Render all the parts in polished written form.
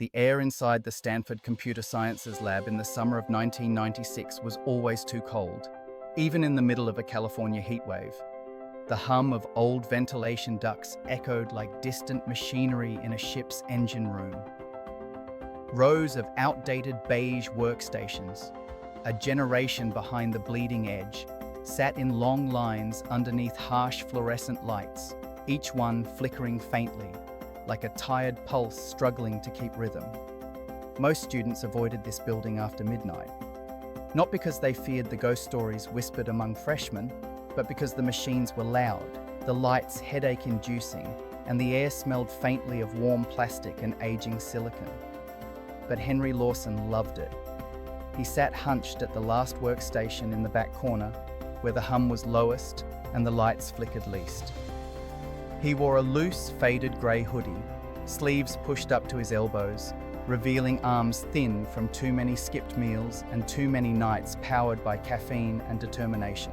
The air inside the Stanford Computer Sciences lab in the summer of 1996 was always too cold, even in the middle of a California heatwave. The hum of old ventilation ducts echoed like distant machinery in a ship's engine room. Rows of outdated beige workstations, a generation behind the bleeding edge, sat in long lines underneath harsh fluorescent lights, each one flickering faintly, like a tired pulse struggling to keep rhythm. Most students avoided this building after midnight, not because they feared the ghost stories whispered among freshmen, but because the machines were loud, the lights headache-inducing, and the air smelled faintly of warm plastic and aging silicon. But Henry Lawson loved it. He sat hunched at the last workstation in the back corner, where the hum was lowest and the lights flickered least. He wore a loose, faded grey hoodie, sleeves pushed up to his elbows, revealing arms thin from too many skipped meals and too many nights powered by caffeine and determination.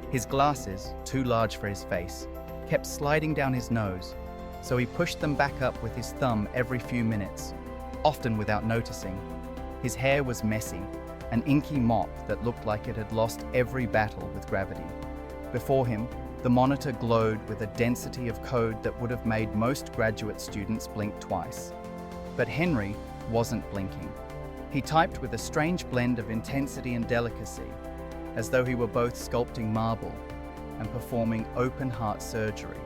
His glasses, too large for his face, kept sliding down his nose, so he pushed them back up with his thumb every few minutes, often without noticing. His hair was messy, an inky mop that looked like it had lost every battle with gravity. Before him, the monitor glowed with a density of code that would have made most graduate students blink twice. But Henry wasn't blinking. He typed with a strange blend of intensity and delicacy, as though he were both sculpting marble and performing open-heart surgery.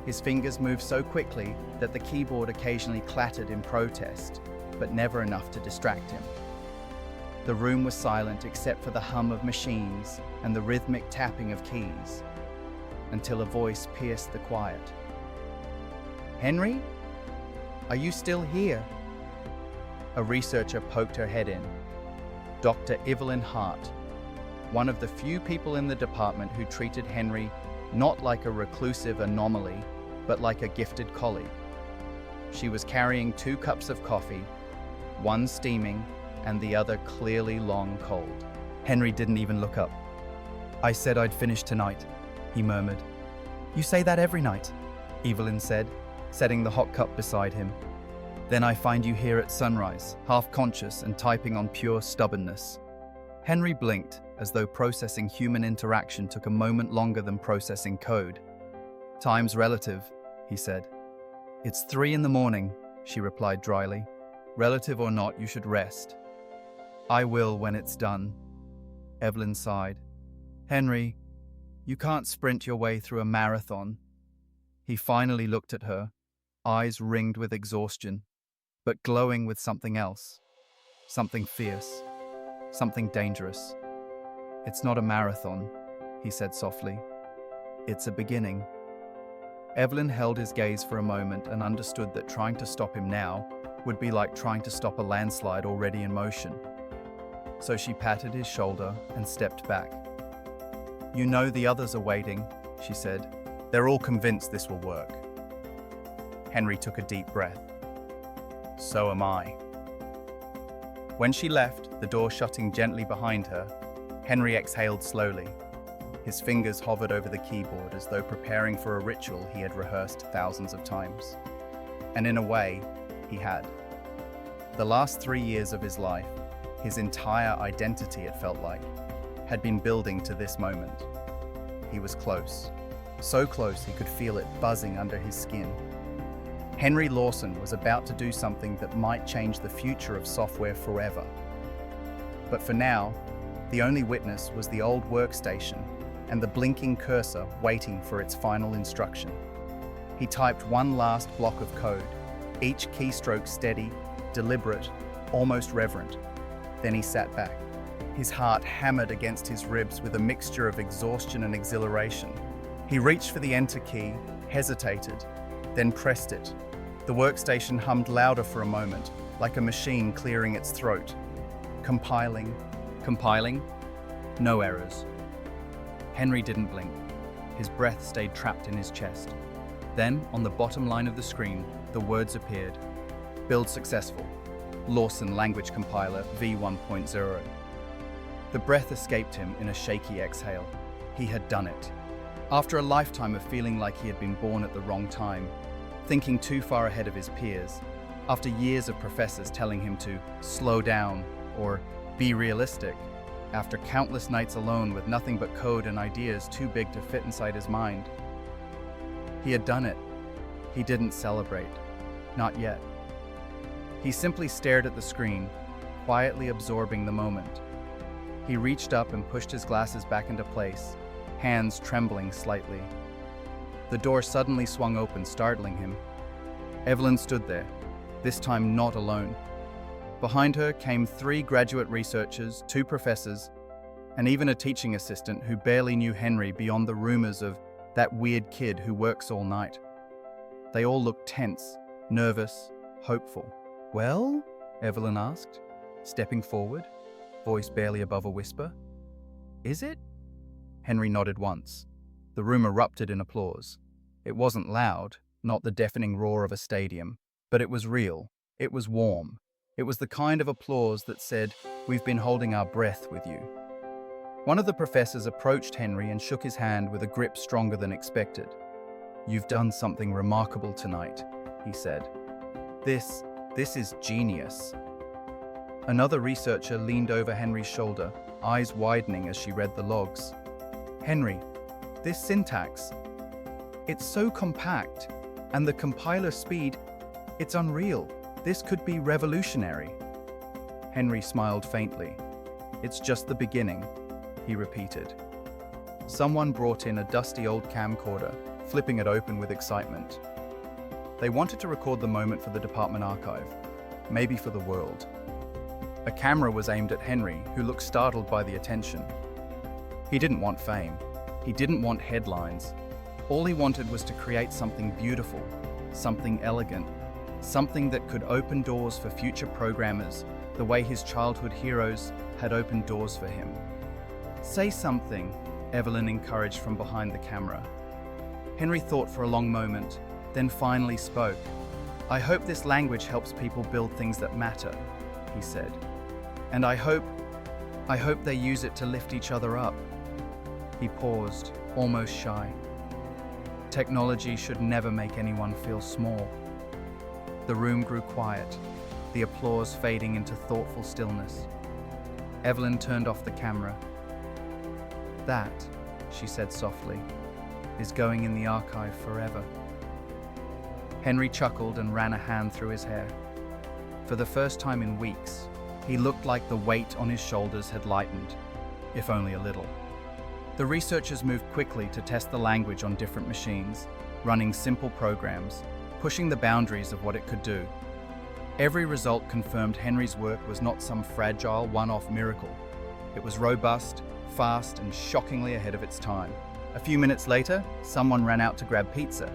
His fingers moved so quickly that the keyboard occasionally clattered in protest, but never enough to distract him. The room was silent except for the hum of machines and the rhythmic tapping of keys, until a voice pierced the quiet. "Henry? Are you still here?" A researcher poked her head in. Dr. Evelyn Hart, one of the few people in the department who treated Henry not like a reclusive anomaly, but like a gifted colleague. She was carrying 2 cups of coffee, one steaming and the other clearly long cold. Henry didn't even look up. "I said I'd finish tonight," he murmured. "You say that every night," Evelyn said, setting the hot cup beside him. "Then I find you here at sunrise, half conscious and typing on pure stubbornness." Henry blinked, as though processing human interaction took a moment longer than processing code. "Time's relative," he said. "It's 3 in the morning," she replied dryly. "Relative or not, you should rest." "I will when it's done," Evelyn sighed. "Henry, you can't sprint your way through a marathon." He finally looked at her, eyes ringed with exhaustion, but glowing with something else, something fierce, something dangerous. "It's not a marathon," he said softly. "It's a beginning." Evelyn held his gaze for a moment and understood that trying to stop him now would be like trying to stop a landslide already in motion. So she patted his shoulder and stepped back. "You know the others are waiting," she said. "They're all convinced this will work." Henry took a deep breath. "So am I." When she left, the door shutting gently behind her, Henry exhaled slowly. His fingers hovered over the keyboard as though preparing for a ritual he had rehearsed thousands of times. And in a way, he had. The last 3 years of his life, his entire identity, it felt like, had been building to this moment. He was close. So close he could feel it buzzing under his skin. Henry Lawson was about to do something that might change the future of software forever. But for now, the only witness was the old workstation and the blinking cursor waiting for its final instruction. He typed one last block of code, each keystroke steady, deliberate, almost reverent. Then he sat back. His heart hammered against his ribs with a mixture of exhaustion and exhilaration. He reached for the enter key, hesitated, then pressed it. The workstation hummed louder for a moment, like a machine clearing its throat. Compiling. No errors. Henry didn't blink. His breath stayed trapped in his chest. Then, on the bottom line of the screen, the words appeared. Build successful. Lawson Language Compiler v1.0. The breath escaped him in a shaky exhale. He had done it. After a lifetime of feeling like he had been born at the wrong time, thinking too far ahead of his peers, After years of professors telling him to slow down or be realistic, after countless nights alone with nothing but code and ideas too big to fit inside his mind. He had done it. He didn't celebrate. Not yet. He simply stared at the screen, quietly absorbing the moment. He reached up and pushed his glasses back into place, hands trembling slightly. The door suddenly swung open, startling him. Evelyn stood there, this time not alone. Behind her came 3 graduate researchers, 2 professors, and even a teaching assistant who barely knew Henry beyond the rumors of that weird kid who works all night. They all looked tense, nervous, hopeful. "Well?" Evelyn asked, stepping forward, voice barely above a whisper. "Is it?" Henry nodded once. The room erupted in applause. It wasn't loud, not the deafening roar of a stadium, but it was real. It was warm. It was the kind of applause that said, "We've been holding our breath with you." One of the professors approached Henry and shook his hand with a grip stronger than expected. "You've done something remarkable tonight," he said. This is genius." Another researcher leaned over Henry's shoulder, eyes widening as she read the logs. "Henry, this syntax, it's so compact, and the compiler speed, it's unreal. This could be revolutionary." Henry smiled faintly. "It's just the beginning," he repeated. Someone brought in a dusty old camcorder, flipping it open with excitement. They wanted to record the moment for the department archive, maybe for the world. A camera was aimed at Henry, who looked startled by the attention. He didn't want fame. He didn't want headlines. All he wanted was to create something beautiful, something elegant, something that could open doors for future programmers, the way his childhood heroes had opened doors for him. "Say something," Evelyn encouraged from behind the camera. Henry thought for a long moment, then finally spoke. "I hope this language helps people build things that matter," he said. "And I hope they use it to lift each other up." He paused, almost shy. "Technology should never make anyone feel small." The room grew quiet, the applause fading into thoughtful stillness. Evelyn turned off the camera. "That," she said softly, "is going in the archive forever." Henry chuckled and ran a hand through his hair. For the first time in weeks, he looked like the weight on his shoulders had lightened, if only a little. The researchers moved quickly to test the language on different machines, running simple programs, pushing the boundaries of what it could do. Every result confirmed Henry's work was not some fragile, one-off miracle. It was robust, fast, and shockingly ahead of its time. A few minutes later, someone ran out to grab pizza.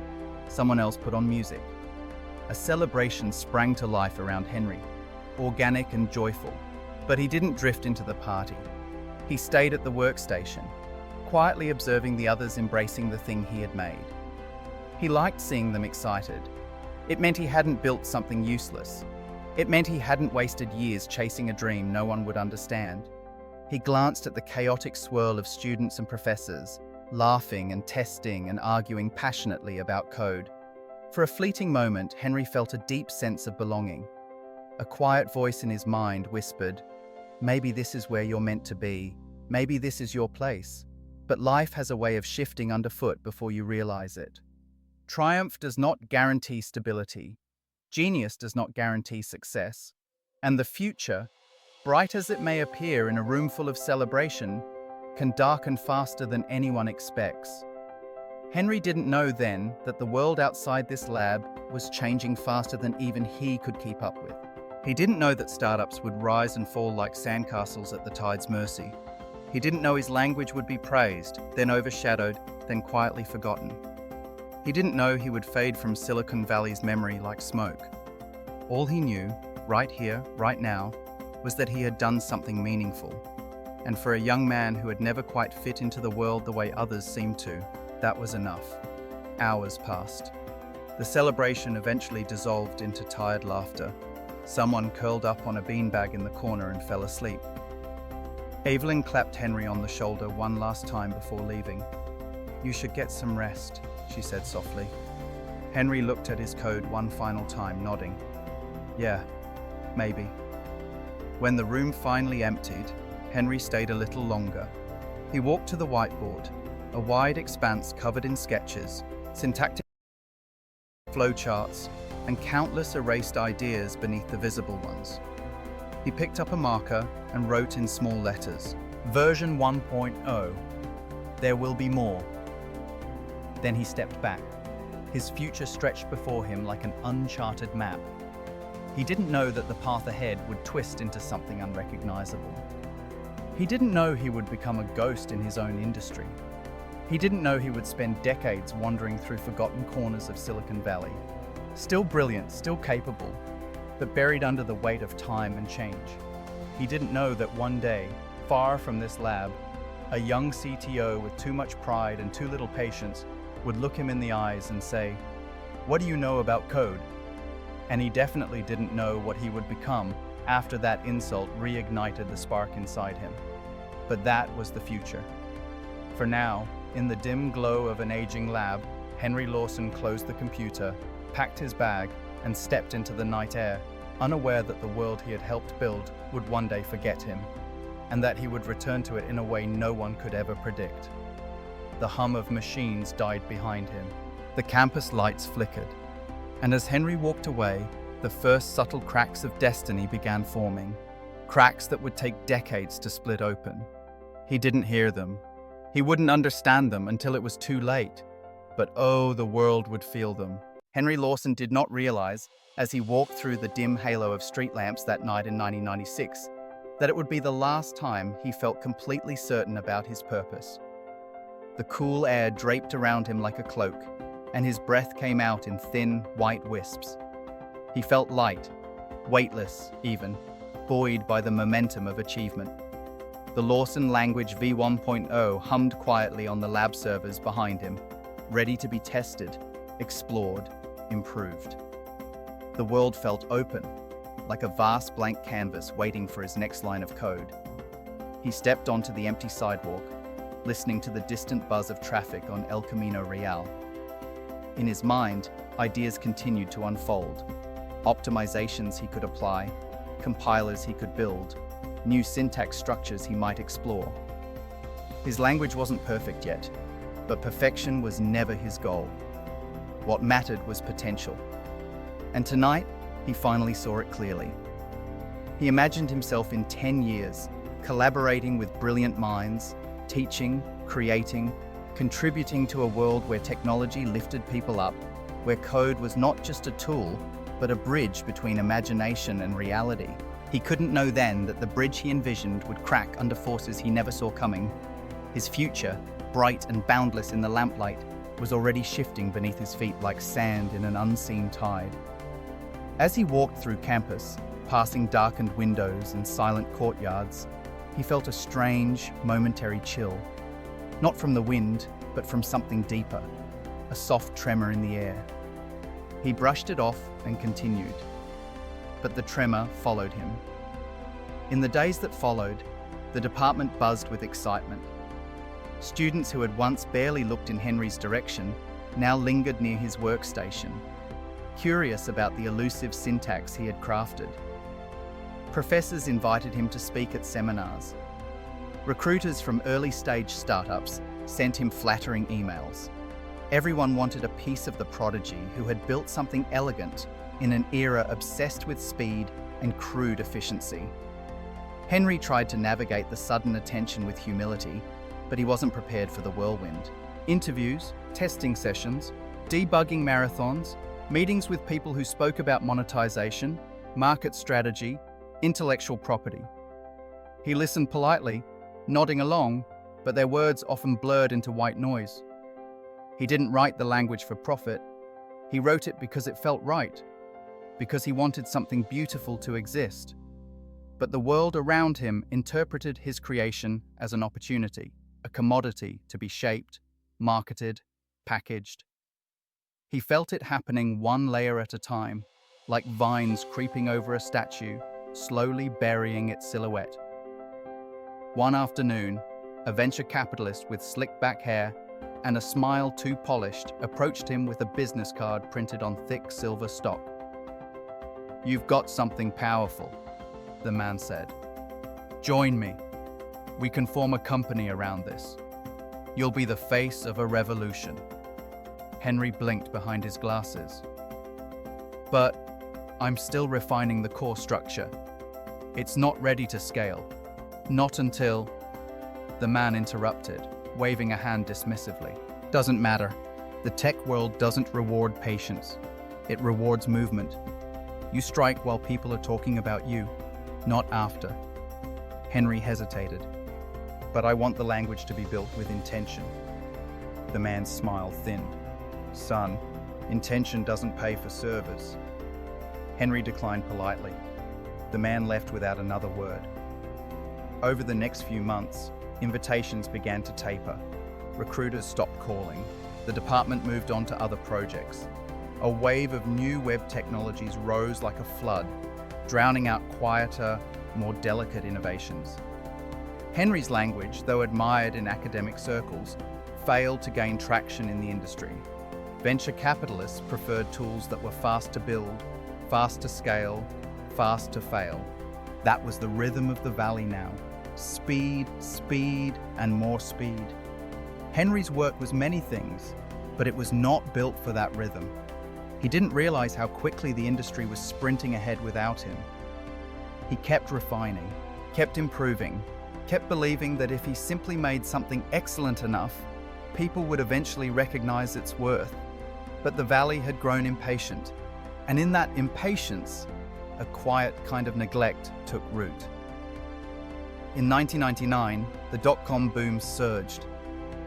Someone else put on music. A celebration sprang to life around Henry, organic and joyful. But he didn't drift into the party. He stayed at the workstation, quietly observing the others embracing the thing he had made. He liked seeing them excited. It meant he hadn't built something useless. It meant he hadn't wasted years chasing a dream no one would understand. He glanced at the chaotic swirl of students and professors, laughing and testing and arguing passionately about code. For a fleeting moment, Henry felt a deep sense of belonging. A quiet voice in his mind whispered, "Maybe this is where you're meant to be. Maybe this is your place." But life has a way of shifting underfoot before you realize it. Triumph does not guarantee stability. Genius does not guarantee success. And the future, bright as it may appear in a room full of celebration, can darken faster than anyone expects. Henry didn't know then that the world outside this lab was changing faster than even he could keep up with. He didn't know that startups would rise and fall like sandcastles at the tide's mercy. He didn't know his language would be praised, then overshadowed, then quietly forgotten. He didn't know he would fade from Silicon Valley's memory like smoke. All he knew, right here, right now, was that he had done something meaningful. And for a young man who had never quite fit into the world the way others seemed to, that was enough. Hours passed. The celebration eventually dissolved into tired laughter. Someone curled up on a beanbag in the corner and fell asleep. Evelyn clapped Henry on the shoulder one last time before leaving. "You should get some rest," she said softly. Henry looked at his code one final time, nodding. Yeah, maybe. When the room finally emptied, Henry stayed a little longer. He walked to the whiteboard, a wide expanse covered in sketches, syntactic flowcharts, and countless erased ideas beneath the visible ones. He picked up a marker and wrote in small letters, Version 1.0. There will be more. Then he stepped back. His future stretched before him like an uncharted map. He didn't know that the path ahead would twist into something unrecognizable. He didn't know he would become a ghost in his own industry. He didn't know he would spend decades wandering through forgotten corners of Silicon Valley. Still brilliant, still capable, but buried under the weight of time and change. He didn't know that one day, far from this lab, a young CTO with too much pride and too little patience would look him in the eyes and say, "What do you know about code?" And he definitely didn't know what he would become after that insult reignited the spark inside him. But that was the future. For now, in the dim glow of an aging lab, Henry Lawson closed the computer, packed his bag, and stepped into the night air, unaware that the world he had helped build would one day forget him, and that he would return to it in a way no one could ever predict. The hum of machines died behind him. The campus lights flickered. And as Henry walked away, the first subtle cracks of destiny began forming, cracks that would take decades to split open. He didn't hear them. He wouldn't understand them until it was too late. But oh, the world would feel them. Henry Lawson did not realize, as he walked through the dim halo of street lamps that night in 1996, that it would be the last time he felt completely certain about his purpose. The cool air draped around him like a cloak, and his breath came out in thin, white wisps. He felt light, weightless even, buoyed by the momentum of achievement. The Lawson Language v1.0 hummed quietly on the lab servers behind him, ready to be tested, explored, improved. The world felt open, like a vast blank canvas waiting for his next line of code. He stepped onto the empty sidewalk, listening to the distant buzz of traffic on El Camino Real. In his mind, ideas continued to unfold. Optimizations he could apply, compilers he could build, new syntax structures he might explore. His language wasn't perfect yet, but perfection was never his goal. What mattered was potential. And tonight, he finally saw it clearly. He imagined himself in 10 years, collaborating with brilliant minds, teaching, creating, contributing to a world where technology lifted people up, where code was not just a tool, but a bridge between imagination and reality. He couldn't know then that the bridge he envisioned would crack under forces he never saw coming. His future, bright and boundless in the lamplight, was already shifting beneath his feet like sand in an unseen tide. As he walked through campus, passing darkened windows and silent courtyards, he felt a strange, momentary chill. Not from the wind, but from something deeper, a soft tremor in the air. He brushed it off and continued, but the tremor followed him. In the days that followed, the department buzzed with excitement. Students who had once barely looked in Henry's direction now lingered near his workstation, curious about the elusive syntax he had crafted. Professors invited him to speak at seminars. Recruiters from early-stage startups sent him flattering emails. Everyone wanted a piece of the prodigy who had built something elegant in an era obsessed with speed and crude efficiency. Henry tried to navigate the sudden attention with humility, but he wasn't prepared for the whirlwind. Interviews, testing sessions, debugging marathons, meetings with people who spoke about monetization, market strategy, intellectual property. He listened politely, nodding along, but their words often blurred into white noise. He didn't write the language for profit. He wrote it because it felt right, because he wanted something beautiful to exist. But the world around him interpreted his creation as an opportunity, a commodity to be shaped, marketed, packaged. He felt it happening one layer at a time, like vines creeping over a statue, slowly burying its silhouette. One afternoon, a venture capitalist with slick back hair and a smile too polished approached him with a business card printed on thick silver stock. "You've got something powerful," the man said. "Join me. We can form a company around this. You'll be the face of a revolution." Henry blinked behind his glasses. "But I'm still refining the core structure. It's not ready to scale. Not until..." The man interrupted, waving a hand dismissively. "Doesn't matter. The tech world doesn't reward patience. It rewards movement. You strike while people are talking about you, not after." Henry hesitated. "But I want the language to be built with intention." The man's smile thinned. "Son, intention doesn't pay for servers." Henry declined politely. The man left without another word. Over the next few months, invitations began to taper. Recruiters stopped calling. The department moved on to other projects. A wave of new web technologies rose like a flood, drowning out quieter, more delicate innovations. Henry's language, though admired in academic circles, failed to gain traction in the industry. Venture capitalists preferred tools that were fast to build, fast to scale, fast to fail. That was the rhythm of the valley now. Speed, speed, and more speed. Henry's work was many things, but it was not built for that rhythm. He didn't realize how quickly the industry was sprinting ahead without him. He kept refining, kept improving, kept believing that if he simply made something excellent enough, people would eventually recognize its worth. But the valley had grown impatient, and in that impatience, a quiet kind of neglect took root. In 1999, the dot-com boom surged.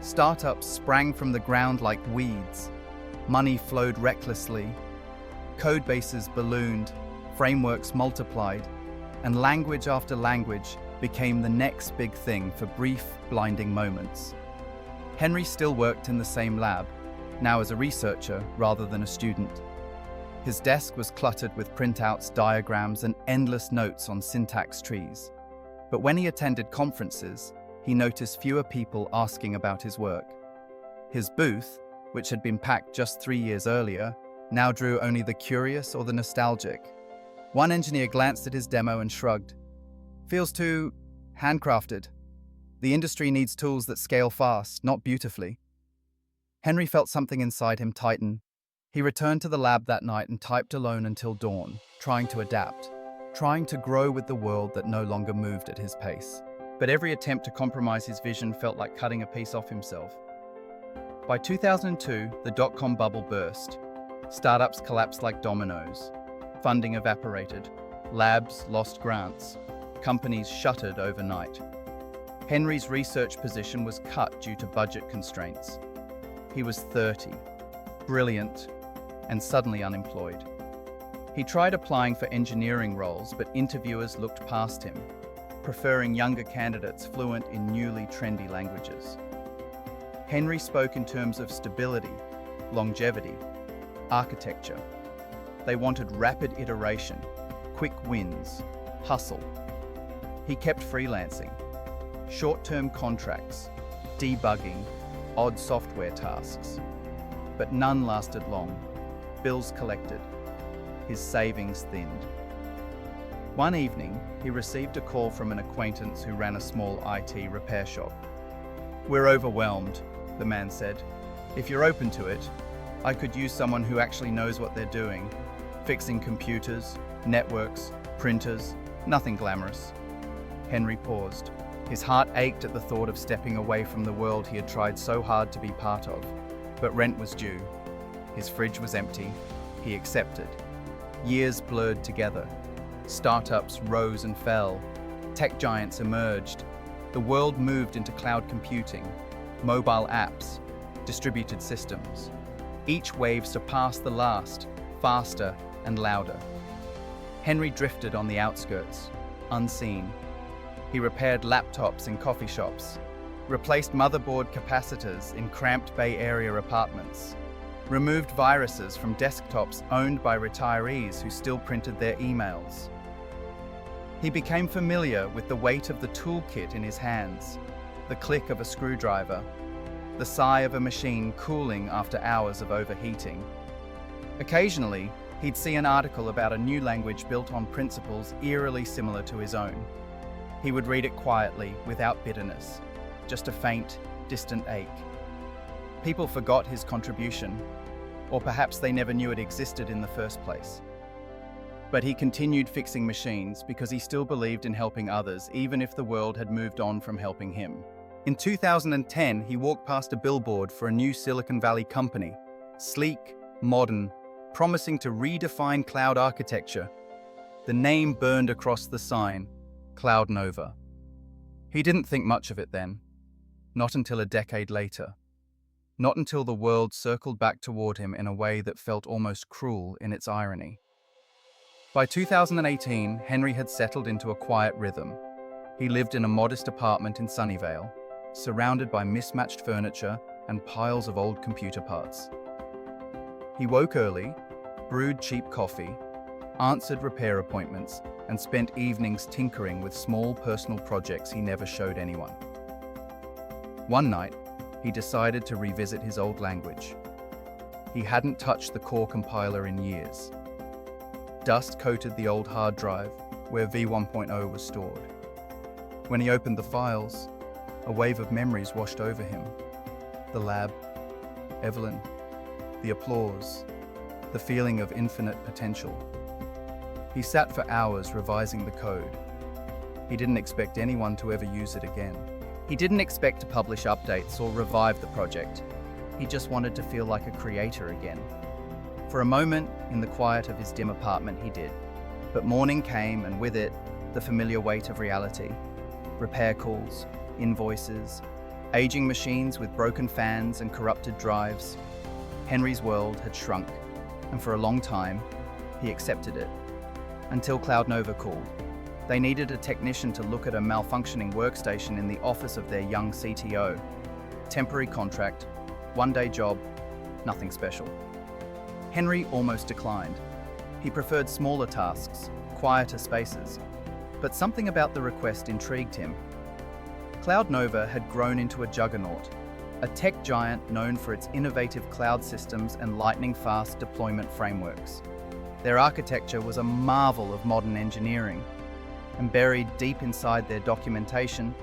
Startups sprang from the ground like weeds. Money flowed recklessly. Code bases ballooned, frameworks multiplied, and language after language became the next big thing for brief, blinding moments. Henry still worked in the same lab, now as a researcher rather than a student. His desk was cluttered with printouts, diagrams, and endless notes on syntax trees. But when he attended conferences, he noticed fewer people asking about his work. His booth, which had been packed just 3 years earlier, now drew only the curious or the nostalgic. One engineer glanced at his demo and shrugged. "Feels too handcrafted. The industry needs tools that scale fast, not beautifully." Henry felt something inside him tighten. He returned to the lab that night and typed alone until dawn, trying to adapt, trying to grow with the world that no longer moved at his pace. But every attempt to compromise his vision felt like cutting a piece off himself. By 2002, the dot-com bubble burst. Startups collapsed like dominoes. Funding evaporated. Labs lost grants. Companies shuttered overnight. Henry's research position was cut due to budget constraints. He was 30, brilliant, and suddenly unemployed. He tried applying for engineering roles, but interviewers looked past him, preferring younger candidates fluent in newly trendy languages. Henry spoke in terms of stability, longevity, architecture. They wanted rapid iteration, quick wins, hustle. He kept freelancing, short-term contracts, debugging, odd software tasks. But none lasted long. Bills collected. His savings thinned. One evening, he received a call from an acquaintance who ran a small IT repair shop. "We're overwhelmed," the man said. "If you're open to it, I could use someone who actually knows what they're doing. Fixing computers, networks, printers, nothing glamorous." Henry paused. His heart ached at the thought of stepping away from the world he had tried so hard to be part of. But rent was due. His fridge was empty. He accepted. Years blurred together. Startups rose and fell. Tech giants emerged. The world moved into cloud computing, mobile apps, distributed systems. Each wave surpassed the last, faster and louder. Henry drifted on the outskirts, unseen. He repaired laptops in coffee shops, replaced motherboard capacitors in cramped Bay Area apartments, removed viruses from desktops owned by retirees who still printed their emails. He became familiar with the weight of the toolkit in his hands, the click of a screwdriver, the sigh of a machine cooling after hours of overheating. Occasionally, He'd see an article about a new language built on principles eerily similar to his own. He would read it quietly, without bitterness, just a faint, distant ache. People forgot his contribution, or perhaps they never knew it existed in the first place. But he continued fixing machines because he still believed in helping others, even if the world had moved on from helping him. In 2010, he walked past a billboard for a new Silicon Valley company, sleek, modern, promising to redefine cloud architecture. The name burned across the sign, Cloud Nova. He didn't think much of it then, not until a decade later. Not until the world circled back toward him in a way that felt almost cruel in its irony. By 2018, Henry had settled into a quiet rhythm. He lived in a modest apartment in Sunnyvale, surrounded by mismatched furniture and piles of old computer parts. He woke early, brewed cheap coffee, answered repair appointments, and spent evenings tinkering with small personal projects he never showed anyone. One night, he decided to revisit his old language. He hadn't touched the core compiler in years. Dust coated the old hard drive where v1.0 was stored. When he opened the files, a wave of memories washed over him. The lab, Evelyn, the applause, the feeling of infinite potential. He sat for hours revising the code. He didn't expect anyone to ever use it again. He didn't expect to publish updates or revive the project. He just wanted to feel like a creator again. For a moment, in the quiet of his dim apartment, he did. But morning came, and with it, the familiar weight of reality. Repair calls, invoices, aging machines with broken fans and corrupted drives. Henry's world had shrunk, and for a long time, he accepted it. Until Cloud Nova called. They needed a technician to look at a malfunctioning workstation in the office of their young CTO. Temporary contract, one-day job, nothing special. Henry almost declined. He preferred smaller tasks, quieter spaces. But something about the request intrigued him. Cloud Nova had grown into a juggernaut, a tech giant known for its innovative cloud systems and lightning-fast deployment frameworks. Their architecture was a marvel of modern engineering, and buried deep inside their documentation,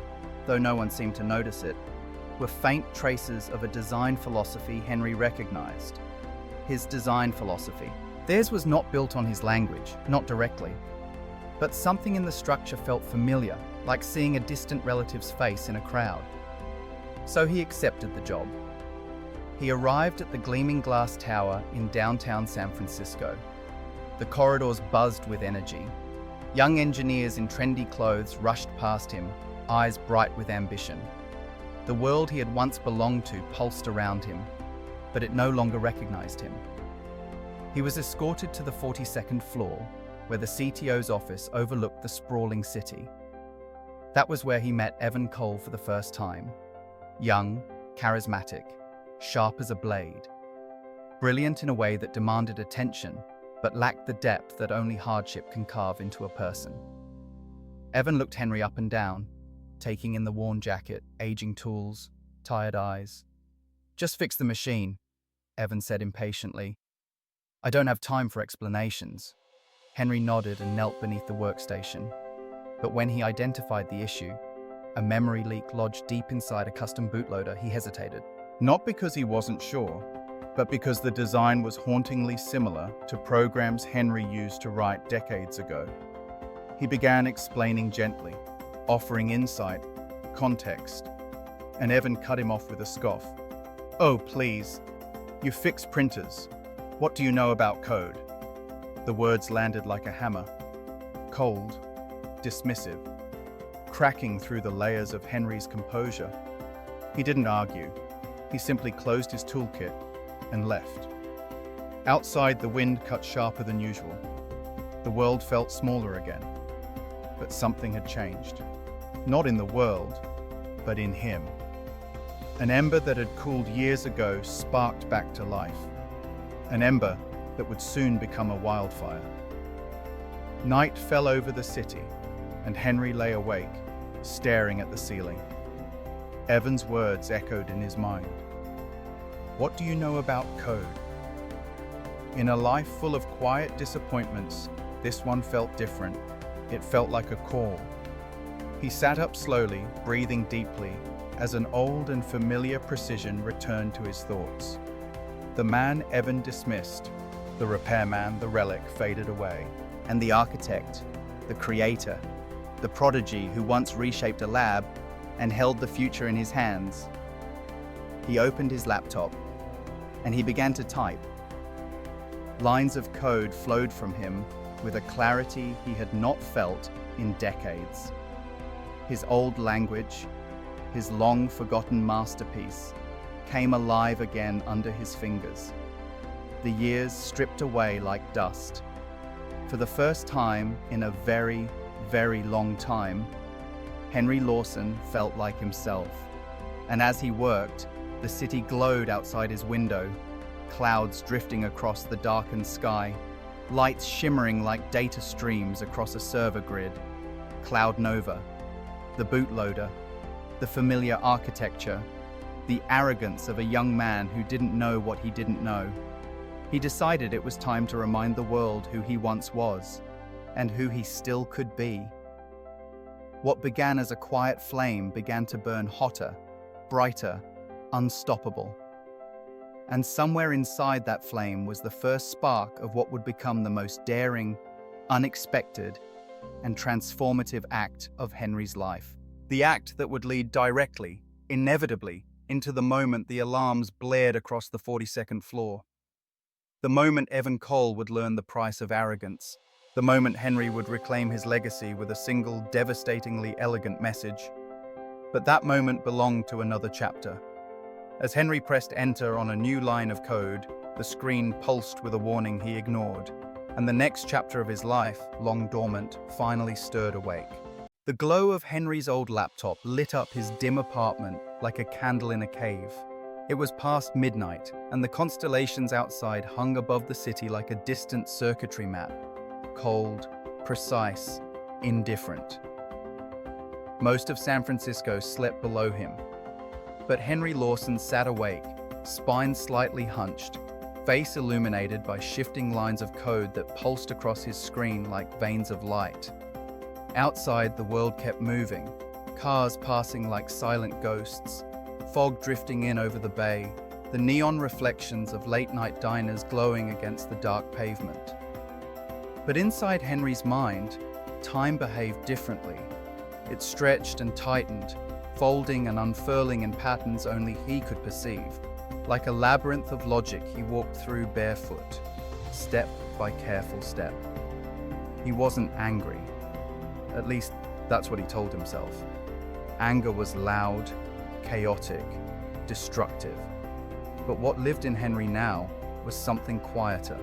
though no one seemed to notice it, were faint traces of a design philosophy Henry recognized. His design philosophy. Theirs was not built on his language, not directly, but something in the structure felt familiar, like seeing a distant relative's face in a crowd. So he accepted the job. He arrived at the gleaming glass tower in downtown San Francisco. The corridors buzzed with energy. Young engineers in trendy clothes rushed past him, eyes bright with ambition. The world he had once belonged to pulsed around him, but it no longer recognized him. He was escorted to the 42nd floor, where the CTO's office overlooked the sprawling city. That was where he met Evan Cole for the first time. Young, charismatic, sharp as a blade. Brilliant in a way that demanded attention, but lacked the depth that only hardship can carve into a person. Evan looked Henry up and down, taking in the worn jacket, aging tools, tired eyes. "Just fix the machine," Evan said impatiently. "I don't have time for explanations." Henry nodded and knelt beneath the workstation. But when he identified the issue, a memory leak lodged deep inside a custom bootloader, he hesitated. Not because he wasn't sure, but because the design was hauntingly similar to programs Henry used to write decades ago. He began explaining gently, offering insight, context, and Evan cut him off with a scoff. "Oh, please. You fix printers. What do you know about code?" The words landed like a hammer, cold, dismissive, cracking through the layers of Henry's composure. He didn't argue. He simply closed his toolkit and left. Outside, the wind cut sharper than usual. The world felt smaller again. But something had changed. Not in the world, but in him. An ember that had cooled years ago sparked back to life. An ember that would soon become a wildfire. Night fell over the city, and Henry lay awake, staring at the ceiling. Evan's words echoed in his mind. "What do you know about code?" In a life full of quiet disappointments, this one felt different. It felt like a call. He sat up slowly, breathing deeply, as an old and familiar precision returned to his thoughts. The man Evan dismissed, the repairman, the relic, faded away. And the architect, the creator, the prodigy who once reshaped a lab and held the future in his hands. He opened his laptop, and he began to type. Lines of code flowed from him with a clarity he had not felt in decades. His old language, his long-forgotten masterpiece, came alive again under his fingers. The years stripped away like dust. For the first time in a very, very long time, Henry Lawson felt like himself. And as he worked, the city glowed outside his window, clouds drifting across the darkened sky, lights shimmering like data streams across a server grid. Cloud Nova, the bootloader, the familiar architecture, the arrogance of a young man who didn't know what he didn't know. He decided it was time to remind the world who he once was, and who he still could be. What began as a quiet flame began to burn hotter, brighter, unstoppable. And somewhere inside that flame was the first spark of what would become the most daring, unexpected, and transformative act of Henry's life. The act that would lead directly, inevitably, into the moment the alarms blared across the 42nd floor. The moment Evan Cole would learn the price of arrogance. The moment Henry would reclaim his legacy with a single devastatingly elegant message. But that moment belonged to another chapter. As Henry pressed enter on a new line of code, the screen pulsed with a warning he ignored, and the next chapter of his life, long dormant, finally stirred awake. The glow of Henry's old laptop lit up his dim apartment like a candle in a cave. It was past midnight, and the constellations outside hung above the city like a distant circuitry map. Cold, precise, indifferent. Most of San Francisco slept below him. But Henry Lawson sat awake, spine slightly hunched, face illuminated by shifting lines of code that pulsed across his screen like veins of light. Outside, the world kept moving, cars passing like silent ghosts, fog drifting in over the bay, the neon reflections of late-night diners glowing against the dark pavement. But inside Henry's mind, time behaved differently. It stretched and tightened, folding and unfurling in patterns only he could perceive. Like a labyrinth of logic, he walked through barefoot, step by careful step. He wasn't angry. At least, that's what he told himself. Anger was loud, chaotic, destructive. But what lived in Henry now was something quieter,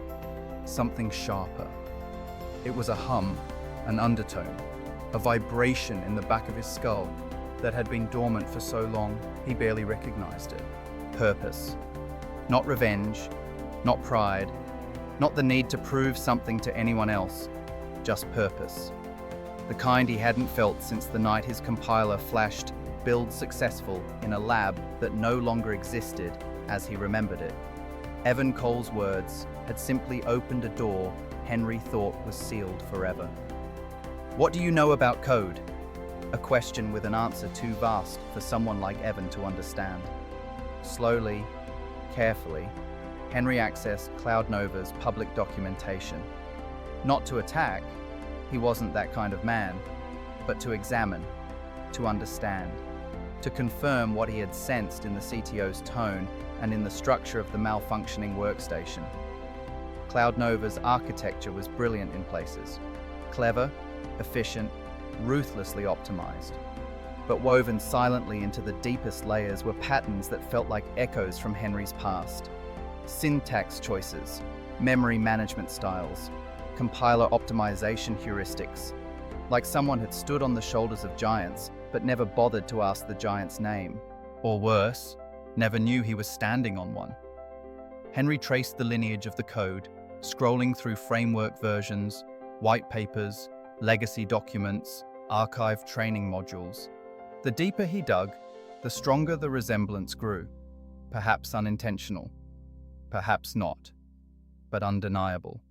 something sharper. It was a hum, an undertone, a vibration in the back of his skull that had been dormant for so long he barely recognized it. Purpose. Not revenge, not pride, not the need to prove something to anyone else, just purpose. The kind he hadn't felt since the night his compiler flashed "build successful" in a lab that no longer existed as he remembered it. Evan Cole's words had simply opened a door Henry thought was sealed forever. What do you know about code? A question with an answer too vast for someone like Evan to understand. Slowly, carefully, Henry accessed Cloud Nova's public documentation. Not to attack, he wasn't that kind of man, but to examine, to understand, to confirm what he had sensed in the CTO's tone and in the structure of the malfunctioning workstation. Cloud Nova's architecture was brilliant in places, clever, efficient, ruthlessly optimized. But woven silently into the deepest layers were patterns that felt like echoes from Henry's past. Syntax choices, memory management styles, compiler optimization heuristics. Like someone had stood on the shoulders of giants, but never bothered to ask the giant's name. Or worse, never knew he was standing on one. Henry traced the lineage of the code, scrolling through framework versions, white papers, legacy documents, archived training modules. The deeper he dug, the stronger the resemblance grew. Perhaps unintentional, perhaps not. but undeniable.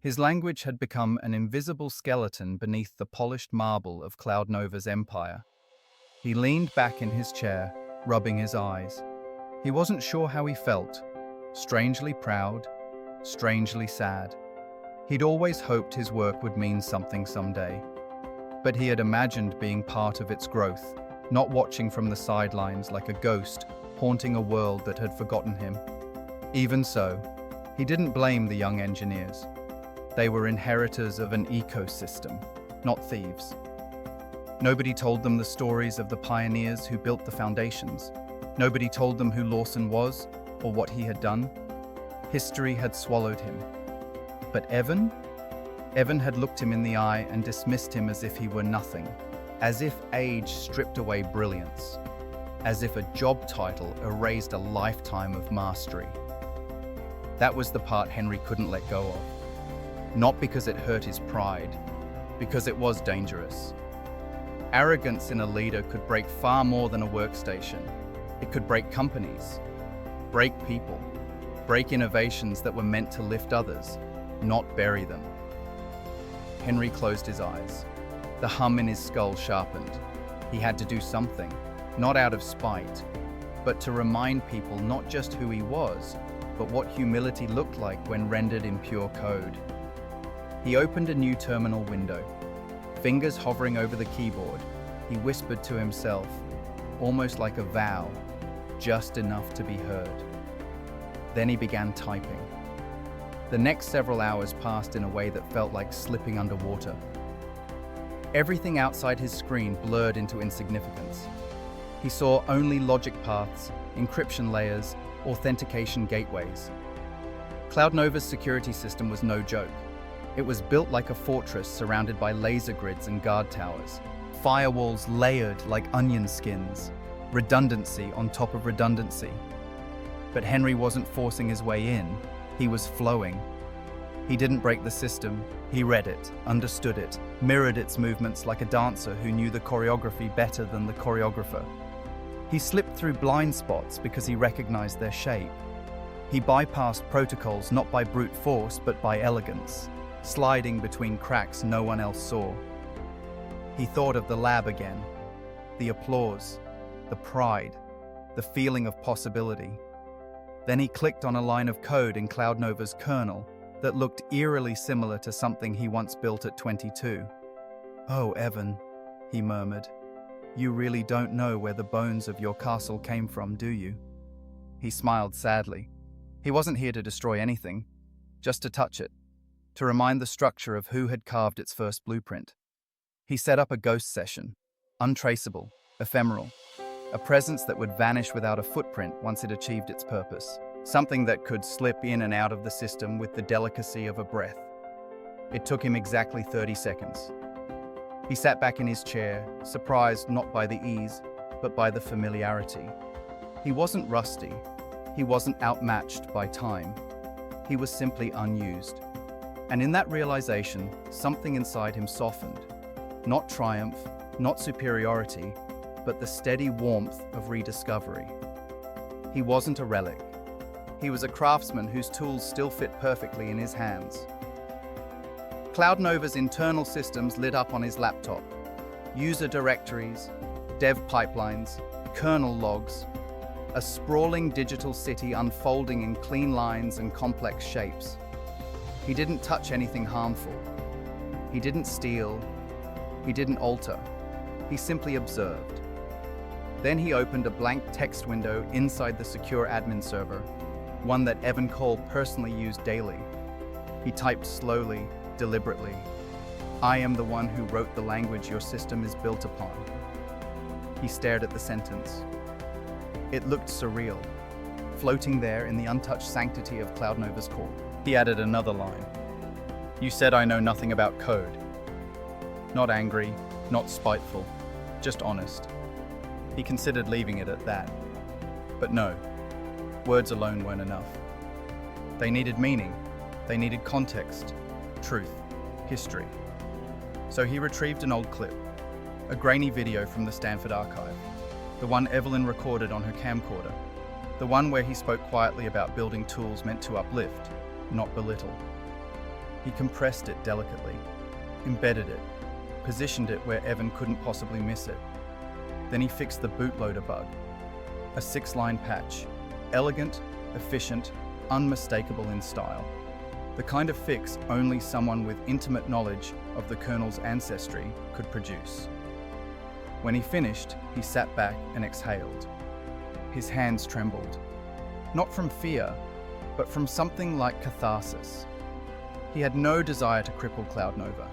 His language had become an invisible skeleton beneath the polished marble of Cloud Nova's empire. He leaned back in his chair, rubbing his eyes. He wasn't sure how he felt, strangely proud, strangely sad. He'd always hoped his work would mean something someday, but he had imagined being part of its growth, not watching from the sidelines like a ghost haunting a world that had forgotten him. Even so, he didn't blame the young engineers. They were inheritors of an ecosystem, not thieves. Nobody told them the stories of the pioneers who built the foundations. Nobody told them who Lawson was or what he had done. History had swallowed him. But Evan? Evan had looked him in the eye and dismissed him as if he were nothing, as if age stripped away brilliance, as if a job title erased a lifetime of mastery. That was the part Henry couldn't let go of. Not because it hurt his pride, because it was dangerous. Arrogance in a leader could break far more than a workstation. It could break companies, break people, break innovations that were meant to lift others, not bury them. Henry closed his eyes. The hum in his skull sharpened. He had to do something, not out of spite, but to remind people not just who he was, but what humility looked like when rendered in pure code. He opened a new terminal window. Fingers hovering over the keyboard, he whispered to himself, almost like a vow, just enough to be heard. Then he began typing. The next several hours passed in a way that felt like slipping underwater. Everything outside his screen blurred into insignificance. He saw only logic paths, encryption layers, authentication gateways. Cloud Nova's security system was no joke. It was built like a fortress surrounded by laser grids and guard towers, firewalls layered like onion skins, redundancy on top of redundancy. But Henry wasn't forcing his way in, he was flowing. He didn't break the system, he read it, understood it, mirrored its movements like a dancer who knew the choreography better than the choreographer. He slipped through blind spots because he recognized their shape. He bypassed protocols not by brute force but by elegance, sliding between cracks no one else saw. He thought of the lab again, the applause, the pride, the feeling of possibility. Then he clicked on a line of code in Cloud Nova's kernel that looked eerily similar to something he once built at 22. "Oh, Evan," he murmured, "you really don't know where the bones of your castle came from, do you?" He smiled sadly. He wasn't here to destroy anything, just to touch it, to remind the structure of who had carved its first blueprint. He set up a ghost session, untraceable, ephemeral, a presence that would vanish without a footprint once it achieved its purpose, something that could slip in and out of the system with the delicacy of a breath. It took him exactly 30 seconds. He sat back in his chair, surprised not by the ease, but by the familiarity. He wasn't rusty. He wasn't outmatched by time. He was simply unused. And in that realization, something inside him softened. Not triumph, not superiority, but the steady warmth of rediscovery. He wasn't a relic. He was a craftsman whose tools still fit perfectly in his hands. Cloud Nova's internal systems lit up on his laptop. User directories, dev pipelines, kernel logs, a sprawling digital city unfolding in clean lines and complex shapes. He didn't touch anything harmful. He didn't steal. He didn't alter. He simply observed. Then he opened a blank text window inside the secure admin server, one that Evan Cole personally used daily. He typed slowly, deliberately. "I am the one who wrote the language your system is built upon." He stared at the sentence. It looked surreal, floating there in the untouched sanctity of Cloud Nova's core. He added another line. "You said I know nothing about code." Not angry, not spiteful, just honest. He considered leaving it at that. But no, words alone weren't enough. They needed meaning, they needed context, truth, history. So he retrieved an old clip, a grainy video from the Stanford archive, the one Evelyn recorded on her camcorder, the one where he spoke quietly about building tools meant to uplift, not belittle. He compressed it delicately, embedded it, positioned it where Evan couldn't possibly miss it. Then he fixed the bootloader bug. A 6-line patch, elegant, efficient, unmistakable in style. The kind of fix only someone with intimate knowledge of the Colonel's ancestry could produce. When he finished, he sat back and exhaled. His hands trembled, not from fear, but from something like catharsis. He had no desire to cripple Cloud Nova,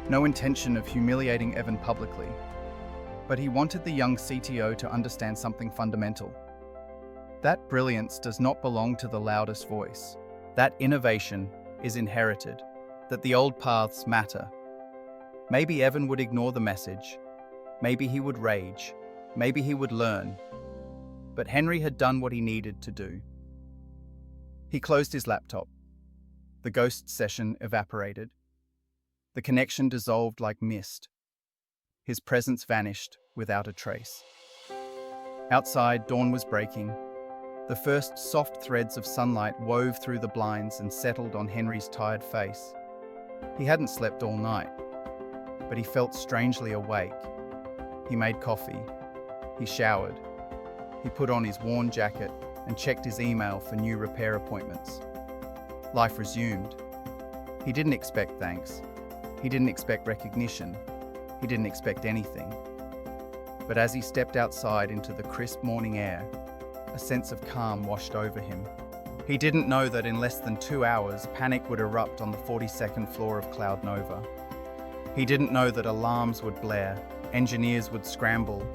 no intention of humiliating Evan publicly, but he wanted the young CTO to understand something fundamental. That brilliance does not belong to the loudest voice. That innovation is inherited, that the old paths matter. Maybe Evan would ignore the message, maybe he would rage, maybe he would learn, but Henry had done what he needed to do. He closed his laptop. The ghost session evaporated. The connection dissolved like mist. His presence vanished without a trace. Outside, dawn was breaking. The first soft threads of sunlight wove through the blinds and settled on Henry's tired face. He hadn't slept all night, but he felt strangely awake. He made coffee. He showered. He put on his worn jacket and checked his email for new repair appointments. Life resumed. He didn't expect thanks. He didn't expect recognition. He didn't expect anything. But as he stepped outside into the crisp morning air, a sense of calm washed over him. He didn't know that in less than 2 hours, panic would erupt on the 42nd floor of Cloud Nova. He didn't know that alarms would blare, engineers would scramble,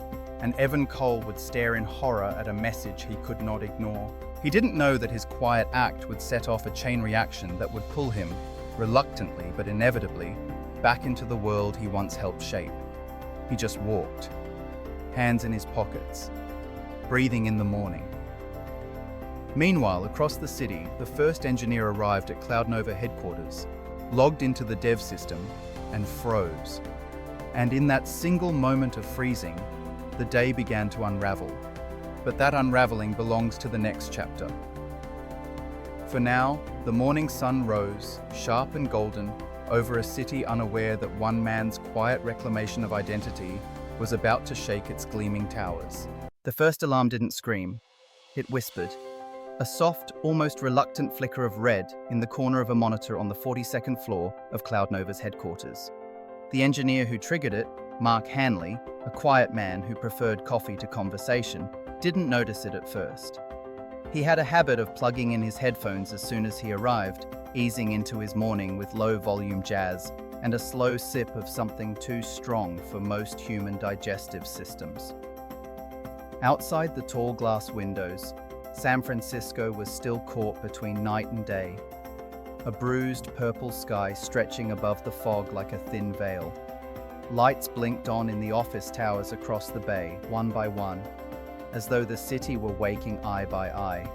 and Evan Cole would stare in horror at a message he could not ignore. He didn't know that his quiet act would set off a chain reaction that would pull him, reluctantly but inevitably, back into the world he once helped shape. He just walked, hands in his pockets, breathing in the morning. Meanwhile, across the city, the first engineer arrived at Cloud Nova headquarters, logged into the dev system, and froze. And in that single moment of freezing, the day began to unravel. But that unraveling belongs to the next chapter. For now, the morning sun rose, sharp and golden, over a city unaware that one man's quiet reclamation of identity was about to shake its gleaming towers. The first alarm didn't scream. It whispered. A soft, almost reluctant flicker of red in the corner of a monitor on the 42nd floor of Cloud Nova's headquarters. The engineer who triggered it, Mark Hanley, a quiet man who preferred coffee to conversation, didn't notice it at first. He had a habit of plugging in his headphones as soon as he arrived, easing into his morning with low-volume jazz and a slow sip of something too strong for most human digestive systems. Outside the tall glass windows, San Francisco was still caught between night and day, a bruised purple sky stretching above the fog like a thin veil. Lights blinked on in the office towers across the bay, one by one, as though the city were waking eye by eye.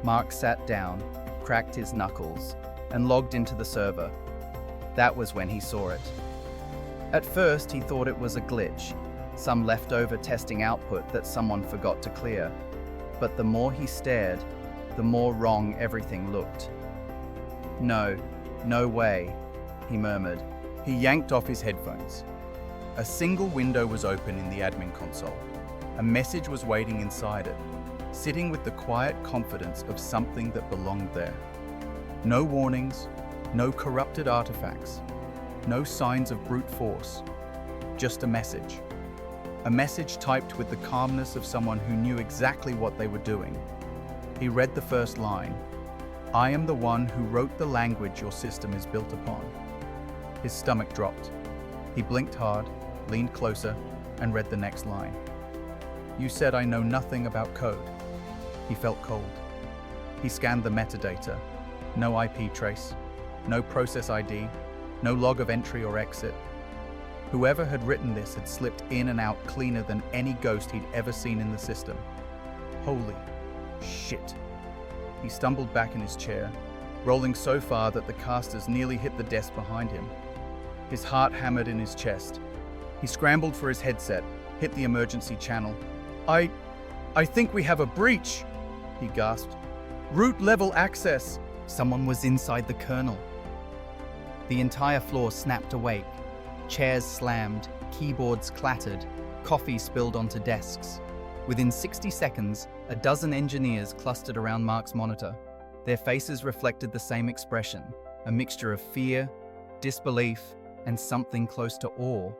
Mark sat down, cracked his knuckles, and logged into the server. That was when he saw it. At first, he thought it was a glitch, some leftover testing output that someone forgot to clear. But the more he stared, the more wrong everything looked. No way, he murmured. He yanked off his headphones. A single window was open in the admin console. A message was waiting inside it, sitting with the quiet confidence of something that belonged there. No warnings, no corrupted artifacts, no signs of brute force, just a message. A message typed with the calmness of someone who knew exactly what they were doing. He read the first line, "I am the one who wrote the language your system is built upon." His stomach dropped. He blinked hard, leaned closer, and read the next line. "You said I know nothing about code." He felt cold. He scanned the metadata. No IP trace, no process ID, no log of entry or exit. Whoever had written this had slipped in and out cleaner than any ghost he'd ever seen in the system. Holy shit. He stumbled back in his chair, rolling so far that the casters nearly hit the desk behind him. His heart hammered in his chest. He scrambled for his headset, hit the emergency channel. I think we have a breach," he gasped. "Root level access. Someone was inside the kernel. The entire floor snapped awake. Chairs slammed, keyboards clattered, coffee spilled onto desks. Within 60 seconds, a dozen engineers clustered around Mark's monitor. Their faces reflected the same expression, a mixture of fear, disbelief, and something close to awe.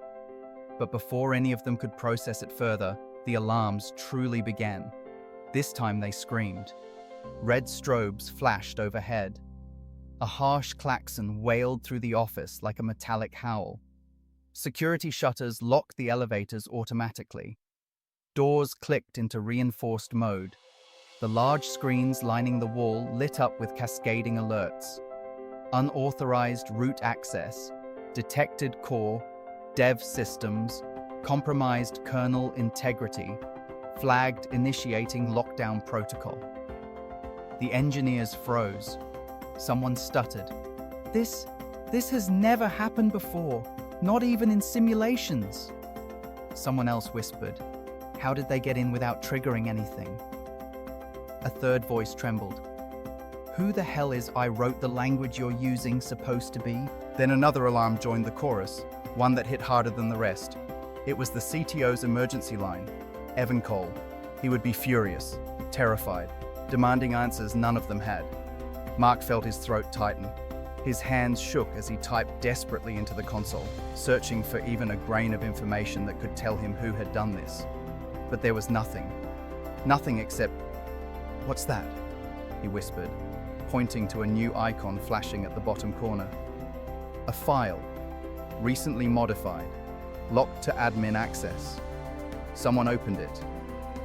But before any of them could process it further, the alarms truly began. This time they screamed. Red strobes flashed overhead. A harsh klaxon wailed through the office like a metallic howl. Security shutters locked the elevators automatically. Doors clicked into reinforced mode. The large screens lining the wall lit up with cascading alerts. Unauthorized root access, detected core, dev systems, compromised kernel integrity, flagged initiating lockdown protocol. The engineers froze. Someone stuttered. This has never happened before, not even in simulations. Someone else whispered. How did they get in without triggering anything? A third voice trembled. Who the hell is "I wrote the language you're using" supposed to be? Then another alarm joined the chorus, one that hit harder than the rest. It was the CTO's emergency line. Evan Cole. He would be furious, terrified, demanding answers none of them had. Mark felt his throat tighten. His hands shook as he typed desperately into the console, searching for even a grain of information that could tell him who had done this. But there was nothing. Nothing except, "What's that?" he whispered, pointing to a new icon flashing at the bottom corner. A file, recently modified, locked to admin access. Someone opened it.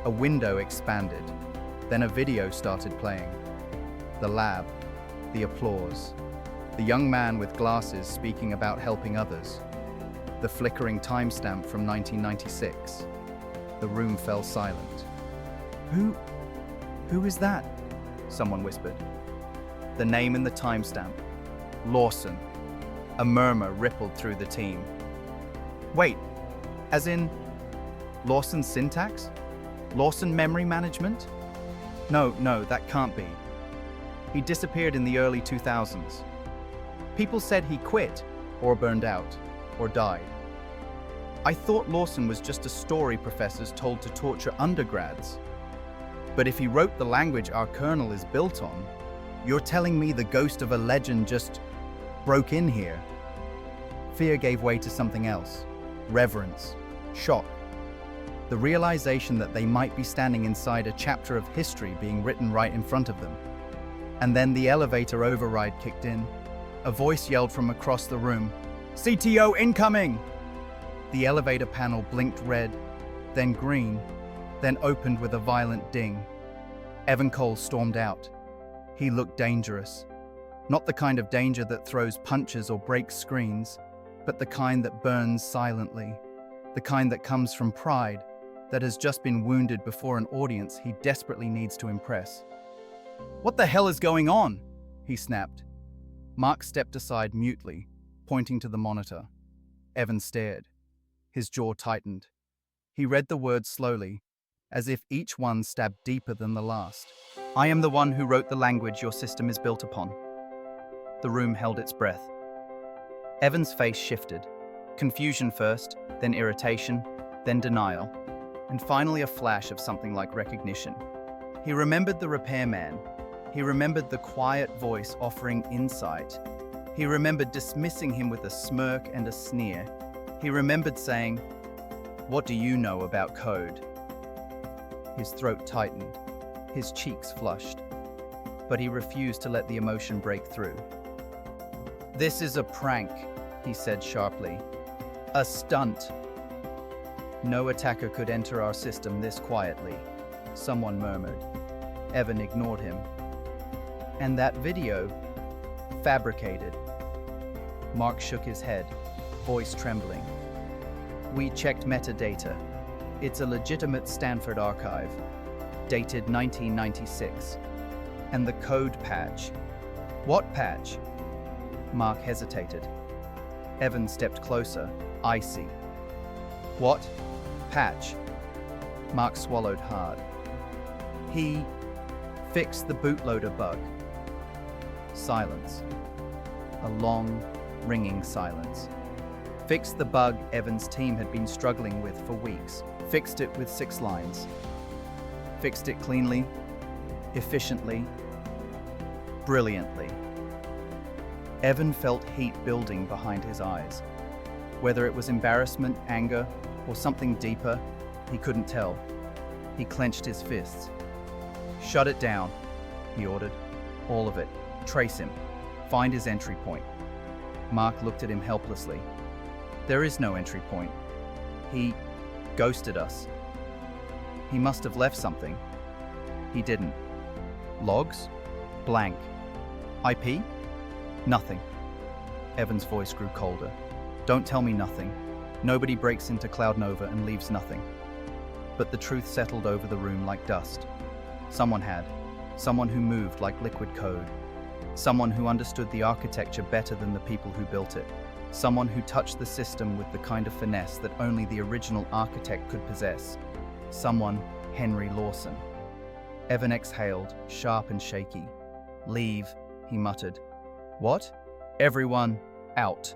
A window expanded. Then a video started playing. The lab, the applause, the young man with glasses speaking about helping others, the flickering timestamp from 1996. The room fell silent. Who is that?" someone whispered. The name and the timestamp. Lawson. A murmur rippled through the team. Wait, as in Lawson syntax? Lawson memory management? No, that can't be. He disappeared in the early 2000s. People said he quit, or burned out, or died. I thought Lawson was just a story professors told to torture undergrads. But if he wrote the language our kernel is built on, you're telling me the ghost of a legend just broke in here? Fear gave way to something else. Reverence. Shock. The realization that they might be standing inside a chapter of history being written right in front of them. And then the elevator override kicked in. A voice yelled from across the room, "CTO incoming!" The elevator panel blinked red, then green, then opened with a violent ding. Evan Cole stormed out. He looked dangerous. Not the kind of danger that throws punches or breaks screens, but the kind that burns silently. The kind that comes from pride, that has just been wounded before an audience he desperately needs to impress. "What the hell is going on?" he snapped. Mark stepped aside mutely, pointing to the monitor. Evan stared. His jaw tightened. He read the words slowly, as if each one stabbed deeper than the last. "I am the one who wrote the language your system is built upon." The room held its breath. Evan's face shifted. Confusion first, then irritation, then denial, and finally a flash of something like recognition. He remembered the repairman. He remembered the quiet voice offering insight. He remembered dismissing him with a smirk and a sneer. He remembered saying, "What do you know about code?" His throat tightened. His cheeks flushed. But he refused to let the emotion break through. "This is a prank," he said sharply. "A stunt." "No attacker could enter our system this quietly," someone murmured. Evan ignored him. "And that video? Fabricated." Mark shook his head, voice trembling. "We checked metadata. It's a legitimate Stanford archive, dated 1996. And the code patch." "What patch?" Mark hesitated. Evan stepped closer, icy. "What? Patch?" Mark swallowed hard. "He fixed the bootloader bug." Silence. A long, ringing silence. Fixed the bug Evan's team had been struggling with for weeks. Fixed it with 6 lines. Fixed it cleanly, efficiently, brilliantly. Evan felt heat building behind his eyes. Whether it was embarrassment, anger, or something deeper, he couldn't tell. He clenched his fists. "Shut it down," he ordered. "All of it. Trace him. Find his entry point." Mark looked at him helplessly. "There is no entry point. He ghosted us. He must have left something." "He didn't." "Logs? Blank. IP? Nothing." Evan's voice grew colder. "Don't tell me nothing. Nobody breaks into Cloud Nova and leaves nothing." But the truth settled over the room like dust. Someone had. Someone who moved like liquid code. Someone who understood the architecture better than the people who built it. Someone who touched the system with the kind of finesse that only the original architect could possess. Someone, Henry Lawson. Evan exhaled, sharp and shaky. "Leave," he muttered. "What?" "Everyone, out."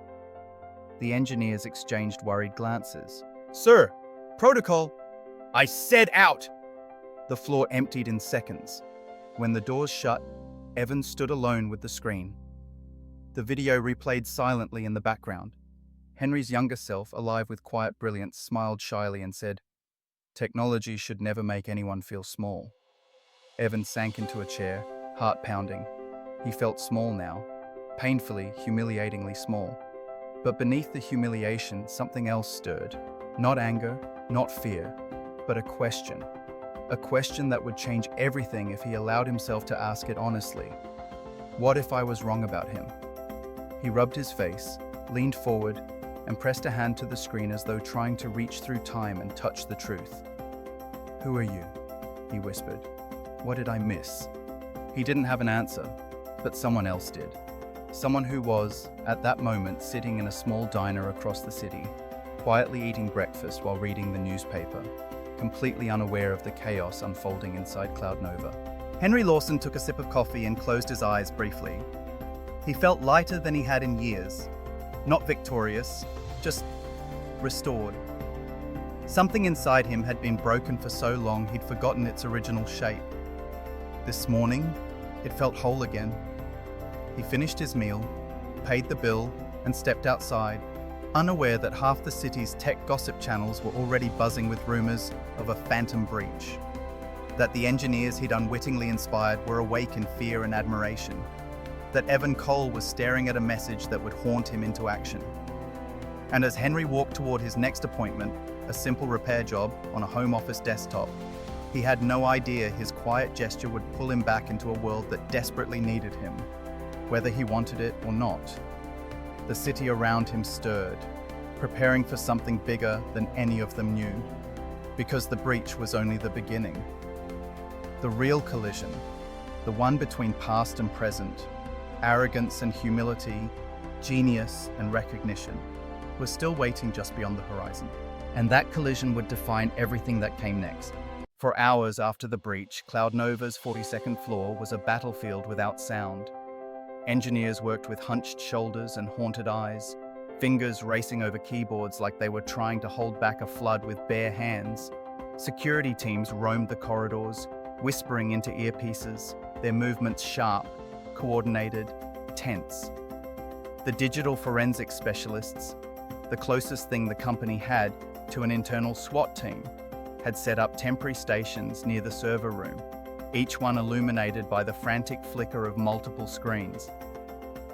The engineers exchanged worried glances. "Sir, protocol!" "I said out!" The floor emptied in seconds. When the doors shut, Evan stood alone with the screen. The video replayed silently in the background. Henry's younger self, alive with quiet brilliance, smiled shyly and said, "Technology should never make anyone feel small." Evan sank into a chair, heart pounding. He felt small now, painfully, humiliatingly small. But beneath the humiliation, something else stirred. Not anger, not fear, but a question. A question that would change everything if he allowed himself to ask it honestly. What if I was wrong about him? He rubbed his face, leaned forward, and pressed a hand to the screen as though trying to reach through time and touch the truth. "Who are you?" he whispered. "What did I miss?" He didn't have an answer, but someone else did. Someone who was, at that moment, sitting in a small diner across the city, quietly eating breakfast while reading the newspaper, completely unaware of the chaos unfolding inside Cloud Nova. Henry Lawson took a sip of coffee and closed his eyes briefly. He felt lighter than he had in years. Not victorious, just restored. Something inside him had been broken for so long he'd forgotten its original shape. This morning, it felt whole again. He finished his meal, paid the bill, and stepped outside, unaware that half the city's tech gossip channels were already buzzing with rumors of a phantom breach. That the engineers he'd unwittingly inspired were awake in fear and admiration. That Evan Cole was staring at a message that would haunt him into action. And as Henry walked toward his next appointment, a simple repair job on a home office desktop, he had no idea his quiet gesture would pull him back into a world that desperately needed him, whether he wanted it or not. The city around him stirred, preparing for something bigger than any of them knew, because the breach was only the beginning. The real collision, the one between past and present, arrogance and humility, genius and recognition, was still waiting just beyond the horizon. And that collision would define everything that came next. For hours after the breach, Cloud Nova's 42nd floor was a battlefield without sound. Engineers worked with hunched shoulders and haunted eyes, fingers racing over keyboards like they were trying to hold back a flood with bare hands. Security teams roamed the corridors, whispering into earpieces, their movements sharp, coordinated, tense. The digital forensics specialists, the closest thing the company had to an internal SWAT team, had set up temporary stations near the server room, each one illuminated by the frantic flicker of multiple screens.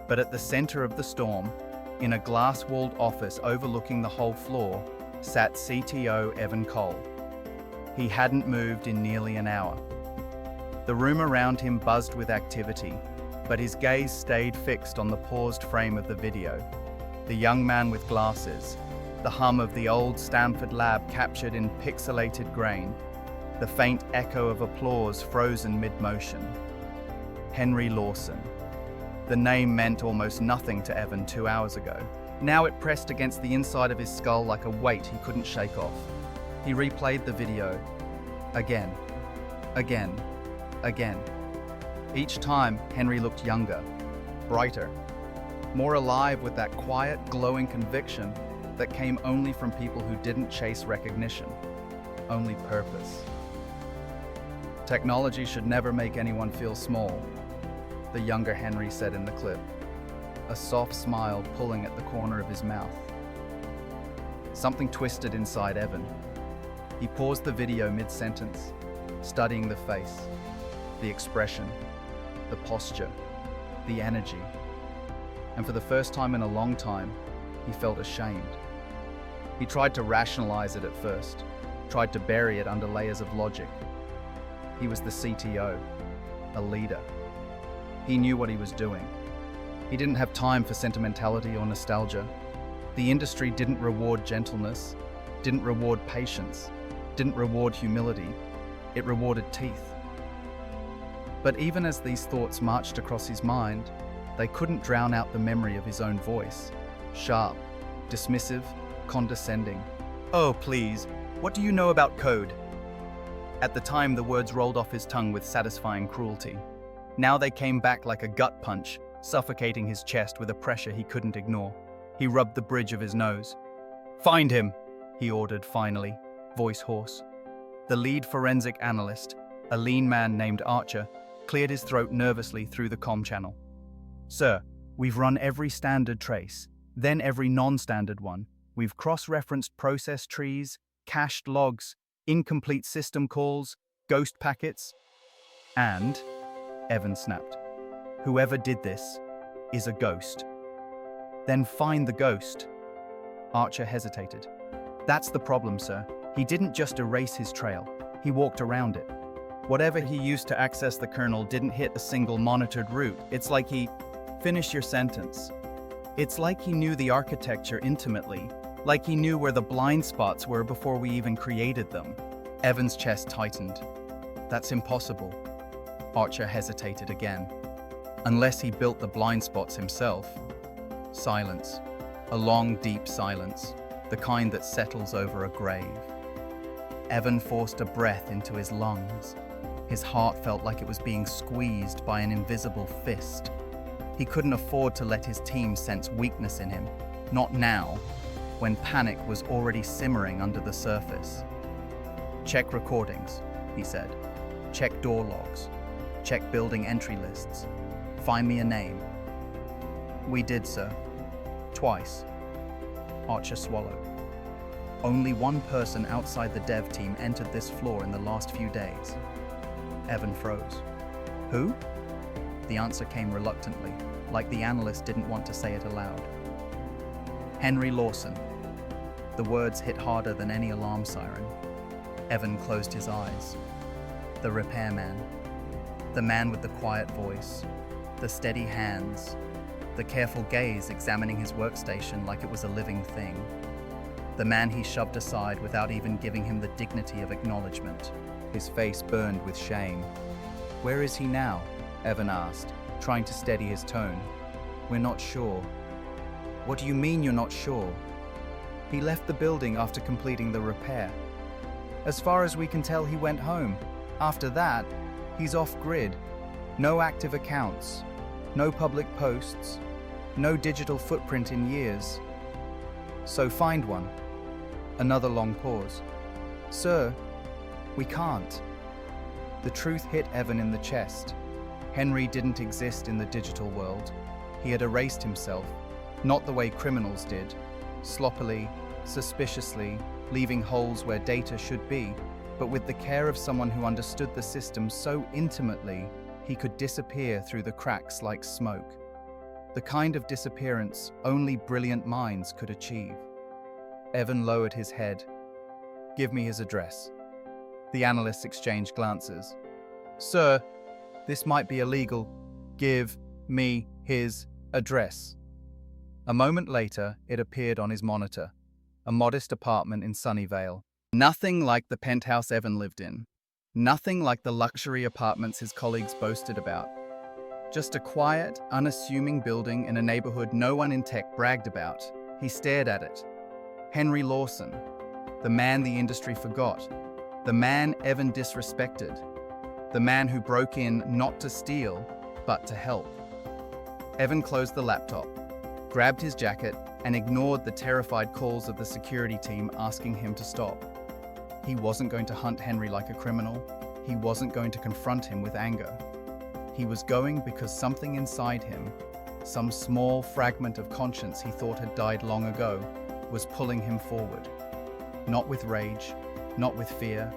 But at the center of the storm, in a glass-walled office overlooking the whole floor, sat CTO Evan Cole. He hadn't moved in nearly an hour. The room around him buzzed with activity, but his gaze stayed fixed on the paused frame of the video. The young man with glasses, the hum of the old Stanford lab captured in pixelated grain, the faint echo of applause frozen mid-motion. Henry Lawson. The name meant almost nothing to Evan 2 hours ago. Now it pressed against the inside of his skull like a weight he couldn't shake off. He replayed the video. Again. Again. Again. Each time, Henry looked younger, brighter, more alive with that quiet, glowing conviction that came only from people who didn't chase recognition, only purpose. Technology should never make anyone feel small, the younger Henry said in the clip, a soft smile pulling at the corner of his mouth. Something twisted inside Evan. He paused the video mid-sentence, studying the face, the expression, the posture, the energy. And for the first time in a long time, he felt ashamed. He tried to rationalize it at first, tried to bury it under layers of logic. He was the CTO, a leader. He knew what he was doing. He didn't have time for sentimentality or nostalgia. The industry didn't reward gentleness, didn't reward patience, didn't reward humility. It rewarded teeth. But even as these thoughts marched across his mind, they couldn't drown out the memory of his own voice. Sharp, dismissive, condescending. "Oh, please, what do you know about code?" At the time, the words rolled off his tongue with satisfying cruelty. Now they came back like a gut punch, suffocating his chest with a pressure he couldn't ignore. He rubbed the bridge of his nose. "Find him," he ordered finally, voice hoarse. The lead forensic analyst, a lean man named Archer, cleared his throat nervously through the comm channel. "Sir, we've run every standard trace, then every non-standard one. We've cross-referenced process trees, cached logs, incomplete system calls, ghost packets, and," Evan snapped, "whoever did this is a ghost." "Then find the ghost." Archer hesitated. "That's the problem, sir. He didn't just erase his trail, he walked around it. Whatever he used to access the kernel didn't hit a single monitored route. It's like he..." "Finish your sentence." "It's like he knew the architecture intimately, like he knew where the blind spots were before we even created them." Evan's chest tightened. "That's impossible." Archer hesitated again. "Unless he built the blind spots himself." Silence. A long, deep silence, the kind that settles over a grave. Evan forced a breath into his lungs. His heart felt like it was being squeezed by an invisible fist. He couldn't afford to let his team sense weakness in him. Not now, when panic was already simmering under the surface. "Check recordings," he said. "Check door logs. Check building entry lists. Find me a name." "We did, sir. Twice." Archer swallowed. "Only one person outside the dev team entered this floor in the last few days." Evan froze. "Who?" The answer came reluctantly, like the analyst didn't want to say it aloud. "Henry Lawson." The words hit harder than any alarm siren. Evan closed his eyes. The repairman. The man with the quiet voice, the steady hands, the careful gaze examining his workstation like it was a living thing. The man he shoved aside without even giving him the dignity of acknowledgement. His face burned with shame. "Where is he now?" Evan asked, trying to steady his tone. "We're not sure." "What do you mean you're not sure?" "He left the building after completing the repair. As far as we can tell, he went home. After that, he's off-grid. No active accounts, no public posts, no digital footprint in years. So find one." Another long pause. "Sir, we can't." The truth hit Evan in the chest. Henry didn't exist in the digital world. He had erased himself, not the way criminals did, sloppily, suspiciously, leaving holes where data should be, but with the care of someone who understood the system so intimately he could disappear through the cracks like smoke. The kind of disappearance only brilliant minds could achieve. Evan lowered his head. "Give me his address." The analysts exchanged glances. "Sir, this might be illegal. Give me his address." A moment later, it appeared on his monitor. A modest apartment in Sunnyvale. Nothing like the penthouse Evan lived in. Nothing like the luxury apartments his colleagues boasted about. Just a quiet, unassuming building in a neighborhood no one in tech bragged about. He stared at it. Henry Lawson, the man the industry forgot, the man Evan disrespected, the man who broke in not to steal, but to help. Evan closed the laptop, grabbed his jacket, and ignored the terrified calls of the security team asking him to stop. He wasn't going to hunt Henry like a criminal. He wasn't going to confront him with anger. He was going because something inside him, some small fragment of conscience he thought had died long ago, was pulling him forward. Not with rage, not with fear,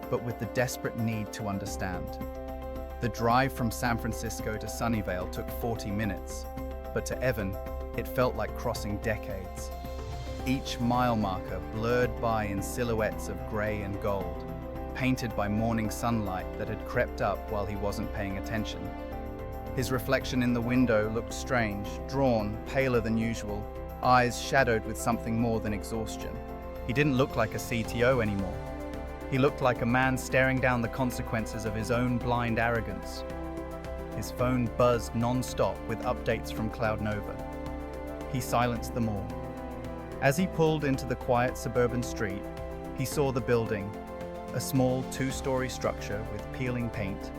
but with the desperate need to understand. The drive from San Francisco to Sunnyvale took 40 minutes, but to Evan, it felt like crossing decades. Each mile marker blurred by in silhouettes of grey and gold, painted by morning sunlight that had crept up while he wasn't paying attention. His reflection in the window looked strange, drawn, paler than usual, eyes shadowed with something more than exhaustion. He didn't look like a CTO anymore. He looked like a man staring down the consequences of his own blind arrogance. His phone buzzed non-stop with updates from Cloud Nova. He silenced them all. As he pulled into the quiet suburban street, he saw the building, a small two-story structure with peeling paint,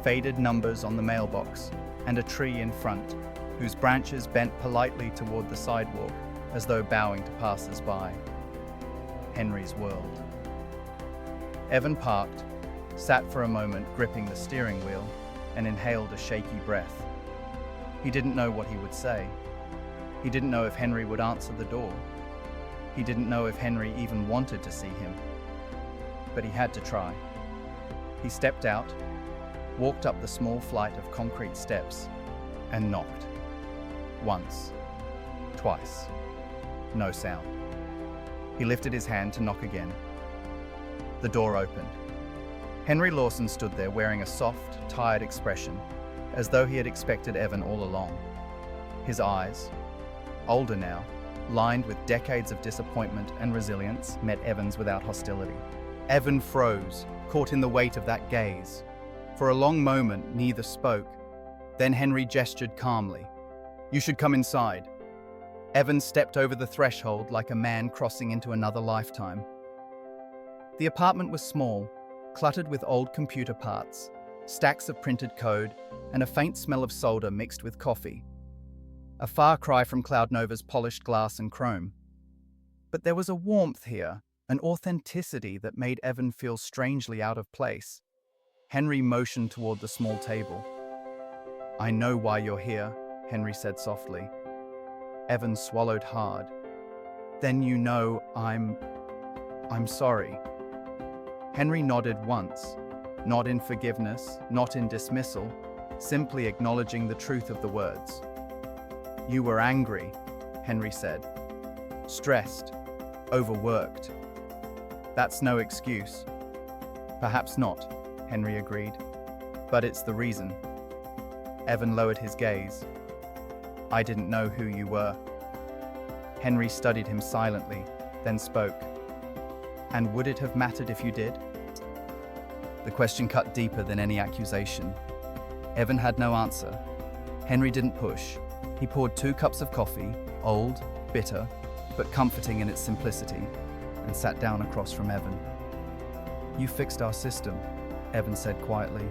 faded numbers on the mailbox, and a tree in front, whose branches bent politely toward the sidewalk as though bowing to passers-by. Henry's world. Evan parked, sat for a moment gripping the steering wheel, and inhaled a shaky breath. He didn't know what he would say. He didn't know if Henry would answer the door. He didn't know if Henry even wanted to see him. But he had to try. He stepped out, walked up the small flight of concrete steps, and knocked. Once. Twice. No sound. He lifted his hand to knock again. The door opened. Henry Lawson stood there wearing a soft, tired expression, as though he had expected Evan all along. His eyes, older now, lined with decades of disappointment and resilience, met Evan's without hostility. Evan froze, caught in the weight of that gaze. For a long moment, neither spoke. Then Henry gestured calmly. "You should come inside." Evan stepped over the threshold like a man crossing into another lifetime. The apartment was small, cluttered with old computer parts, stacks of printed code, and a faint smell of solder mixed with coffee. A far cry from Cloud Nova's polished glass and chrome. But there was a warmth here, an authenticity that made Evan feel strangely out of place. Henry motioned toward the small table. "I know why you're here," Henry said softly. Evan swallowed hard. "Then you know I'm sorry." Henry nodded once, not in forgiveness, not in dismissal, simply acknowledging the truth of the words. "You were angry," Henry said. "Stressed, overworked. That's no excuse." "Perhaps not," Henry agreed. "But it's the reason." Evan lowered his gaze. "I didn't know who you were." Henry studied him silently, then spoke. "And would it have mattered if you did?" The question cut deeper than any accusation. Evan had no answer. Henry didn't push. He poured 2 cups of coffee, old, bitter, but comforting in its simplicity, and sat down across from Evan. "You fixed our system," Evan said quietly.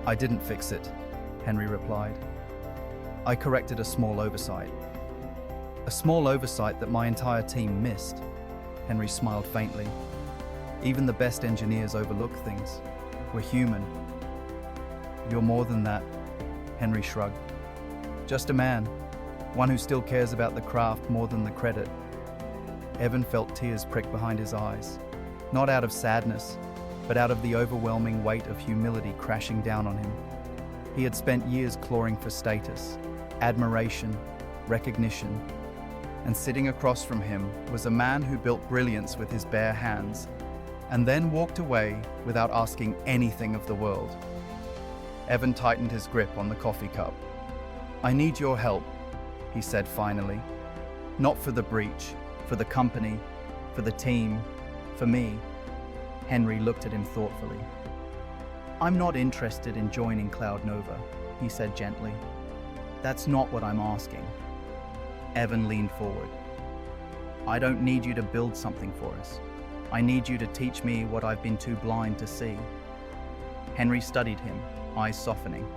"I didn't fix it," Henry replied. "I corrected a small oversight. A small oversight that my entire team missed." Henry smiled faintly. "Even the best engineers overlook things. We're human." "You're more than that," Henry shrugged. "Just a man, one who still cares about the craft more than the credit." Evan felt tears prick behind his eyes, not out of sadness, but out of the overwhelming weight of humility crashing down on him. He had spent years clawing for status, admiration, recognition, and sitting across from him was a man who built brilliance with his bare hands, and then walked away without asking anything of the world. Evan tightened his grip on the coffee cup. "I need your help," he said finally. "Not for the breach, for the company, for the team, for me." Henry looked at him thoughtfully. "I'm not interested in joining Cloud Nova," he said gently. "That's not what I'm asking." Evan leaned forward. "I don't need you to build something for us. I need you to teach me what I've been too blind to see." Henry studied him, eyes softening.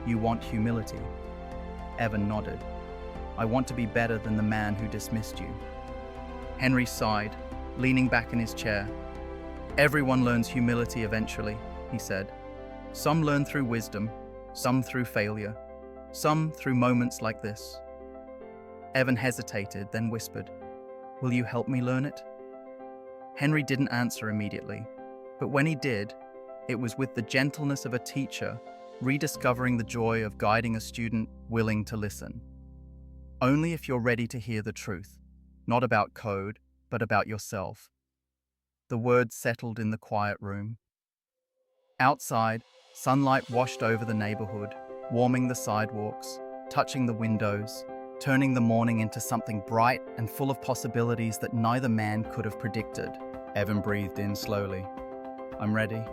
"You want humility." Evan nodded. I want to be better than the man who dismissed you. Henry sighed, leaning back in his chair. Everyone learns humility eventually, he said. Some learn through wisdom, some through failure, some through moments like this. Evan hesitated, then whispered, Will you help me learn it? Henry didn't answer immediately, but when he did, it was with the gentleness of a teacher rediscovering the joy of guiding a student willing to listen. Only if you're ready to hear the truth, not about code, but about yourself. The words settled in the quiet room. Outside, sunlight washed over the neighborhood, warming the sidewalks, touching the windows, turning the morning into something bright and full of possibilities that neither man could have predicted. Evan breathed in slowly. I'm ready.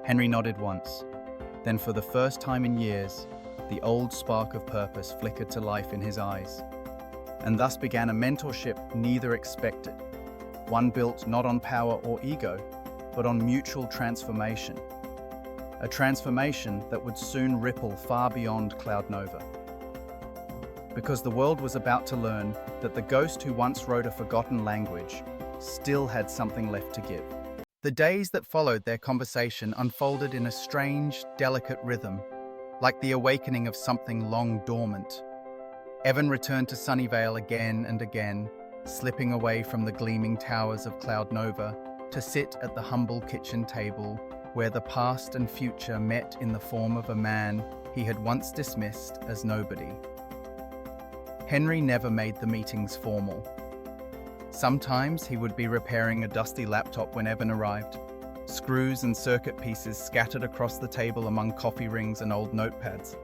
Henry nodded once. Then for the first time in years, the old spark of purpose flickered to life in his eyes. And thus began a mentorship neither expected. One built not on power or ego, but on mutual transformation. A transformation that would soon ripple far beyond Cloud Nova. Because the world was about to learn that the ghost who once wrote a forgotten language still had something left to give. The days that followed their conversation unfolded in a strange, delicate rhythm, like the awakening of something long dormant. Evan returned to Sunnyvale again and again, slipping away from the gleaming towers of Cloud Nova to sit at the humble kitchen table where the past and future met in the form of a man he had once dismissed as nobody. Henry never made the meetings formal. Sometimes he would be repairing a dusty laptop when Evan arrived, screws and circuit pieces scattered across the table among coffee rings and old notepads.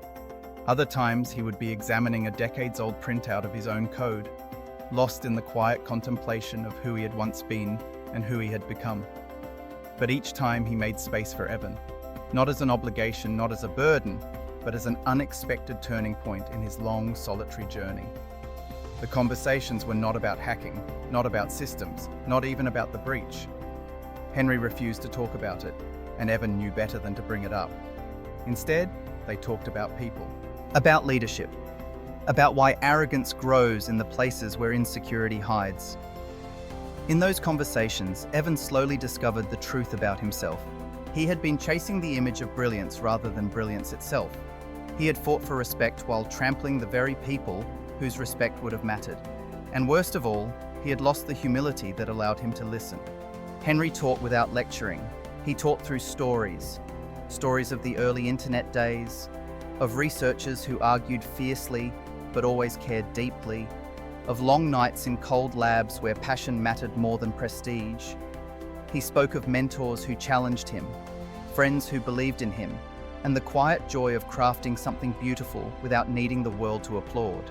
Other times he would be examining a decades-old printout of his own code, lost in the quiet contemplation of who he had once been and who he had become. But each time he made space for Evan, not as an obligation, not as a burden, but as an unexpected turning point in his long, solitary journey. The conversations were not about hacking, not about systems, not even about the breach. Henry refused to talk about it, and Evan knew better than to bring it up. Instead, they talked about people. About leadership. About why arrogance grows in the places where insecurity hides. In those conversations, Evan slowly discovered the truth about himself. He had been chasing the image of brilliance rather than brilliance itself. He had fought for respect while trampling the very people whose respect would have mattered. And worst of all, he had lost the humility that allowed him to listen. Henry taught without lecturing. He taught through stories. Stories of the early internet days, of researchers who argued fiercely but always cared deeply, of long nights in cold labs where passion mattered more than prestige. He spoke of mentors who challenged him, friends who believed in him, and the quiet joy of crafting something beautiful without needing the world to applaud.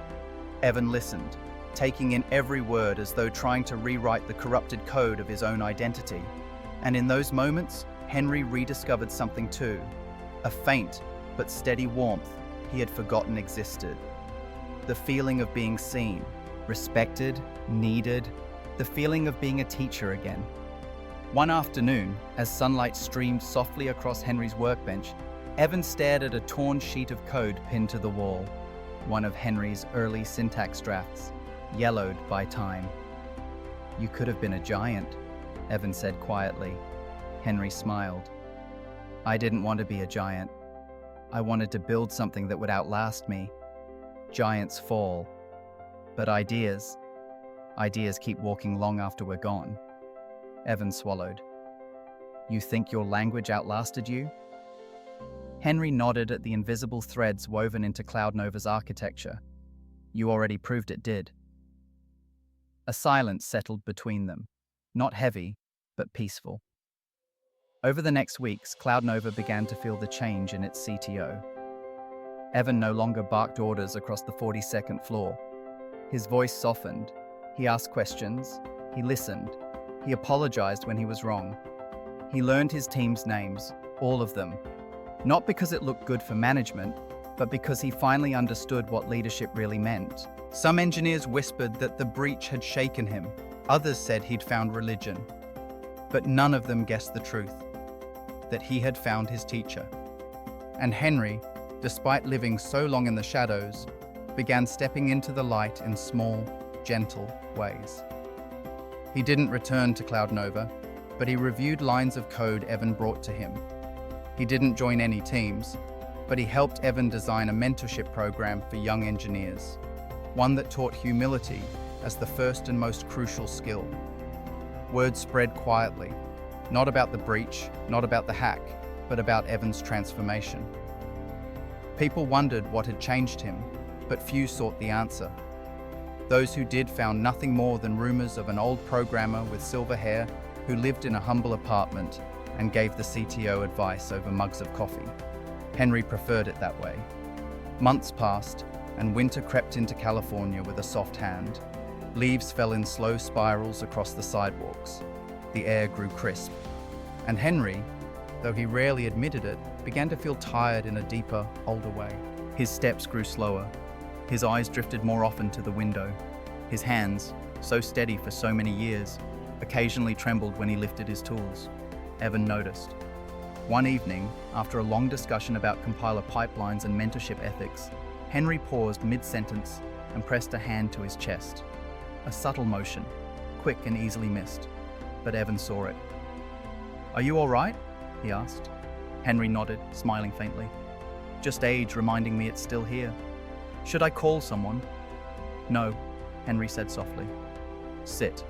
Evan listened, taking in every word as though trying to rewrite the corrupted code of his own identity. And in those moments, Henry rediscovered something too, a faint but steady warmth he had forgotten existed. The feeling of being seen, respected, needed, the feeling of being a teacher again. One afternoon, as sunlight streamed softly across Henry's workbench, Evan stared at a torn sheet of code pinned to the wall, one of Henry's early syntax drafts, yellowed by time. You could have been a giant, Evan said quietly. Henry smiled. I didn't want to be a giant. I wanted to build something that would outlast me. Giants fall, but ideas keep walking long after we're gone. Evan swallowed. You think your language outlasted you? Henry nodded at the invisible threads woven into Cloud Nova's architecture. You already proved it did. A silence settled between them, not heavy, but peaceful. Over the next weeks, Cloud Nova began to feel the change in its CTO. Evan no longer barked orders across the 42nd floor. His voice softened. He asked questions. He listened. He apologized when he was wrong. He learned his team's names, all of them. Not because it looked good for management, but because he finally understood what leadership really meant. Some engineers whispered that the breach had shaken him. Others said he'd found religion. But none of them guessed the truth, that he had found his teacher. And Henry, despite living so long in the shadows, began stepping into the light in small, gentle ways. He didn't return to Cloud Nova, but he reviewed lines of code Evan brought to him. He didn't join any teams, but he helped Evan design a mentorship program for young engineers, one that taught humility as the first and most crucial skill. Word spread quietly, not about the breach, not about the hack, but about Evan's transformation. People wondered what had changed him, but few sought the answer. Those who did found nothing more than rumors of an old programmer with silver hair who lived in a humble apartment and gave the CTO advice over mugs of coffee. Henry preferred it that way. Months passed, and winter crept into California with a soft hand. Leaves fell in slow spirals across the sidewalks. The air grew crisp. And Henry, though he rarely admitted it, began to feel tired in a deeper, older way. His steps grew slower. His eyes drifted more often to the window. His hands, so steady for so many years, occasionally trembled when he lifted his tools. Evan noticed. One evening, after a long discussion about compiler pipelines and mentorship ethics, Henry paused mid-sentence and pressed a hand to his chest. A subtle motion, quick and easily missed, but Evan saw it. "Are you all right?" he asked. Henry nodded, smiling faintly. "Just age reminding me it's still here. Should I call someone?" "No," Henry said softly. "Sit.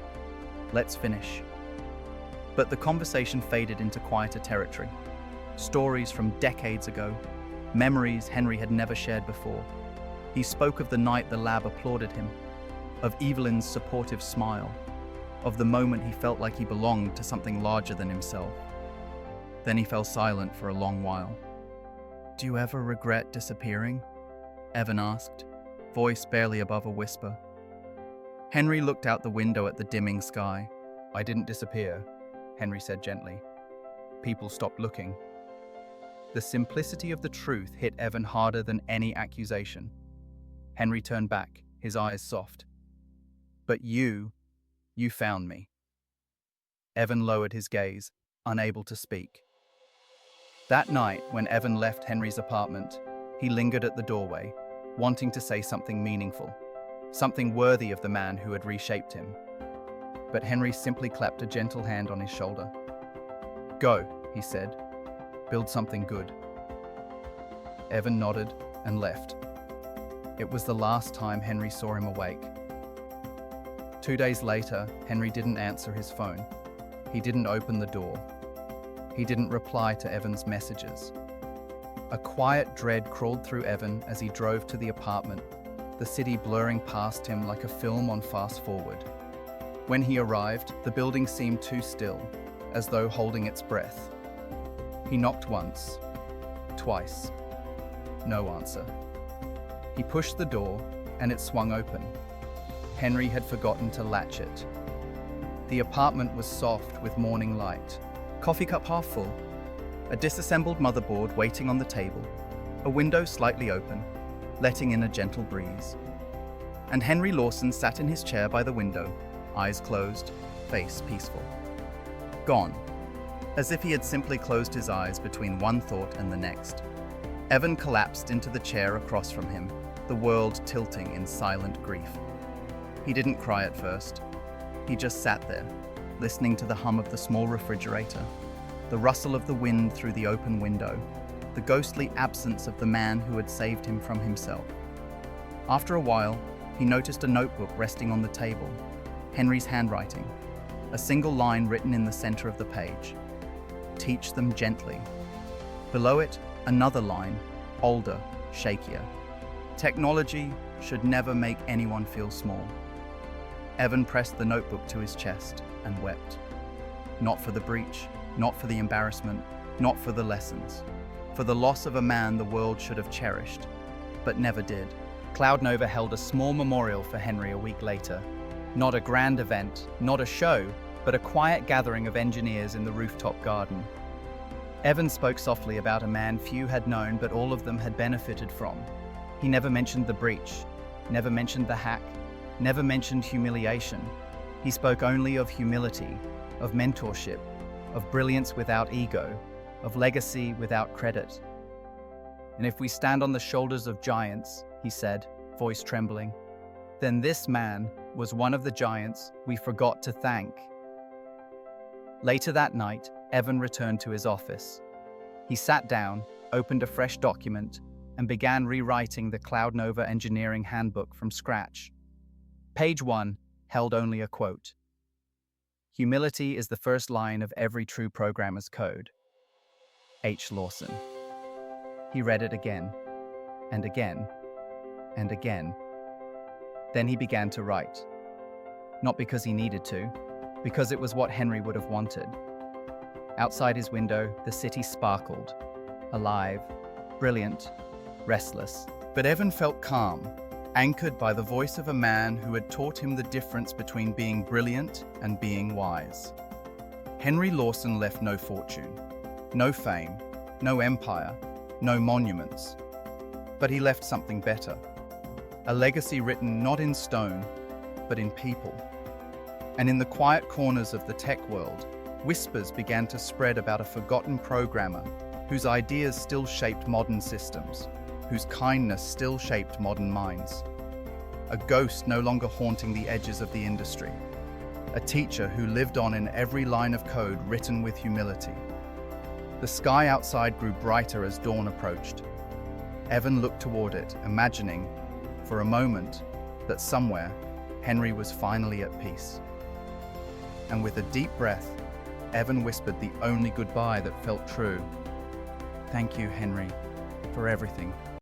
Let's finish." But the conversation faded into quieter territory. Stories from decades ago, memories Henry had never shared before. He spoke of the night the lab applauded him, of Evelyn's supportive smile, of the moment he felt like he belonged to something larger than himself. Then he fell silent for a long while. "Do you ever regret disappearing?" Evan asked, voice barely above a whisper. Henry looked out the window at the dimming sky. "I didn't disappear," Henry said gently. "People stopped looking." The simplicity of the truth hit Evan harder than any accusation. Henry turned back, his eyes soft. "But you found me." Evan lowered his gaze, unable to speak. That night, when Evan left Henry's apartment, he lingered at the doorway, wanting to say something meaningful, something worthy of the man who had reshaped him. But Henry simply clapped a gentle hand on his shoulder. "Go," he said. "Build something good." Evan nodded and left. It was the last time Henry saw him awake. 2 days later, Henry didn't answer his phone. He didn't open the door. He didn't reply to Evan's messages. A quiet dread crawled through Evan as he drove to the apartment, the city blurring past him like a film on fast forward. When he arrived, the building seemed too still, as though holding its breath. He knocked once, twice. No answer. He pushed the door, and it swung open. Henry had forgotten to latch it. The apartment was soft with morning light. Coffee cup half full, a disassembled motherboard waiting on the table, a window slightly open, letting in a gentle breeze. And Henry Lawson sat in his chair by the window, eyes closed, face peaceful. Gone, as if he had simply closed his eyes between one thought and the next. Evan collapsed into the chair across from him, the world tilting in silent grief. He didn't cry at first. He just sat there, listening to the hum of the small refrigerator, the rustle of the wind through the open window, the ghostly absence of the man who had saved him from himself. After a while, he noticed a notebook resting on the table, Henry's handwriting, a single line written in the center of the page. "Teach them gently." Below it, another line, older, shakier. "Technology should never make anyone feel small." Evan pressed the notebook to his chest and wept. Not for the breach, not for the embarrassment, not for the lessons. For the loss of a man the world should have cherished, but never did. Cloud Nova held a small memorial for Henry a week later. Not a grand event, not a show, but a quiet gathering of engineers in the rooftop garden. Evan spoke softly about a man few had known but all of them had benefited from. He never mentioned the breach, never mentioned the hack, never mentioned humiliation. He spoke only of humility, of mentorship, of brilliance without ego, of legacy without credit. And if we stand on the shoulders of giants, he said, voice trembling, then this man was one of the giants we forgot to thank. Later that night, Evan returned to his office. He sat down, opened a fresh document, and began rewriting the Cloud Nova Engineering Handbook from scratch. Page 1 held only a quote. Humility is the first line of every true programmer's code. H. Lawson. He read it again, and again, and again. Then he began to write. Not because he needed to, because it was what Henry would have wanted. Outside his window, the city sparkled, alive, brilliant, restless. But Evan felt calm, anchored by the voice of a man who had taught him the difference between being brilliant and being wise. Henry Lawson left no fortune, no fame, no empire, no monuments. But he left something better. A legacy written not in stone, but in people. And in the quiet corners of the tech world, whispers began to spread about a forgotten programmer whose ideas still shaped modern systems, whose kindness still shaped modern minds. A ghost no longer haunting the edges of the industry. A teacher who lived on in every line of code written with humility. The sky outside grew brighter as dawn approached. Evan looked toward it, imagining, for a moment, that somewhere, Henry was finally at peace. And with a deep breath, Evan whispered the only goodbye that felt true. Thank you, Henry, for everything.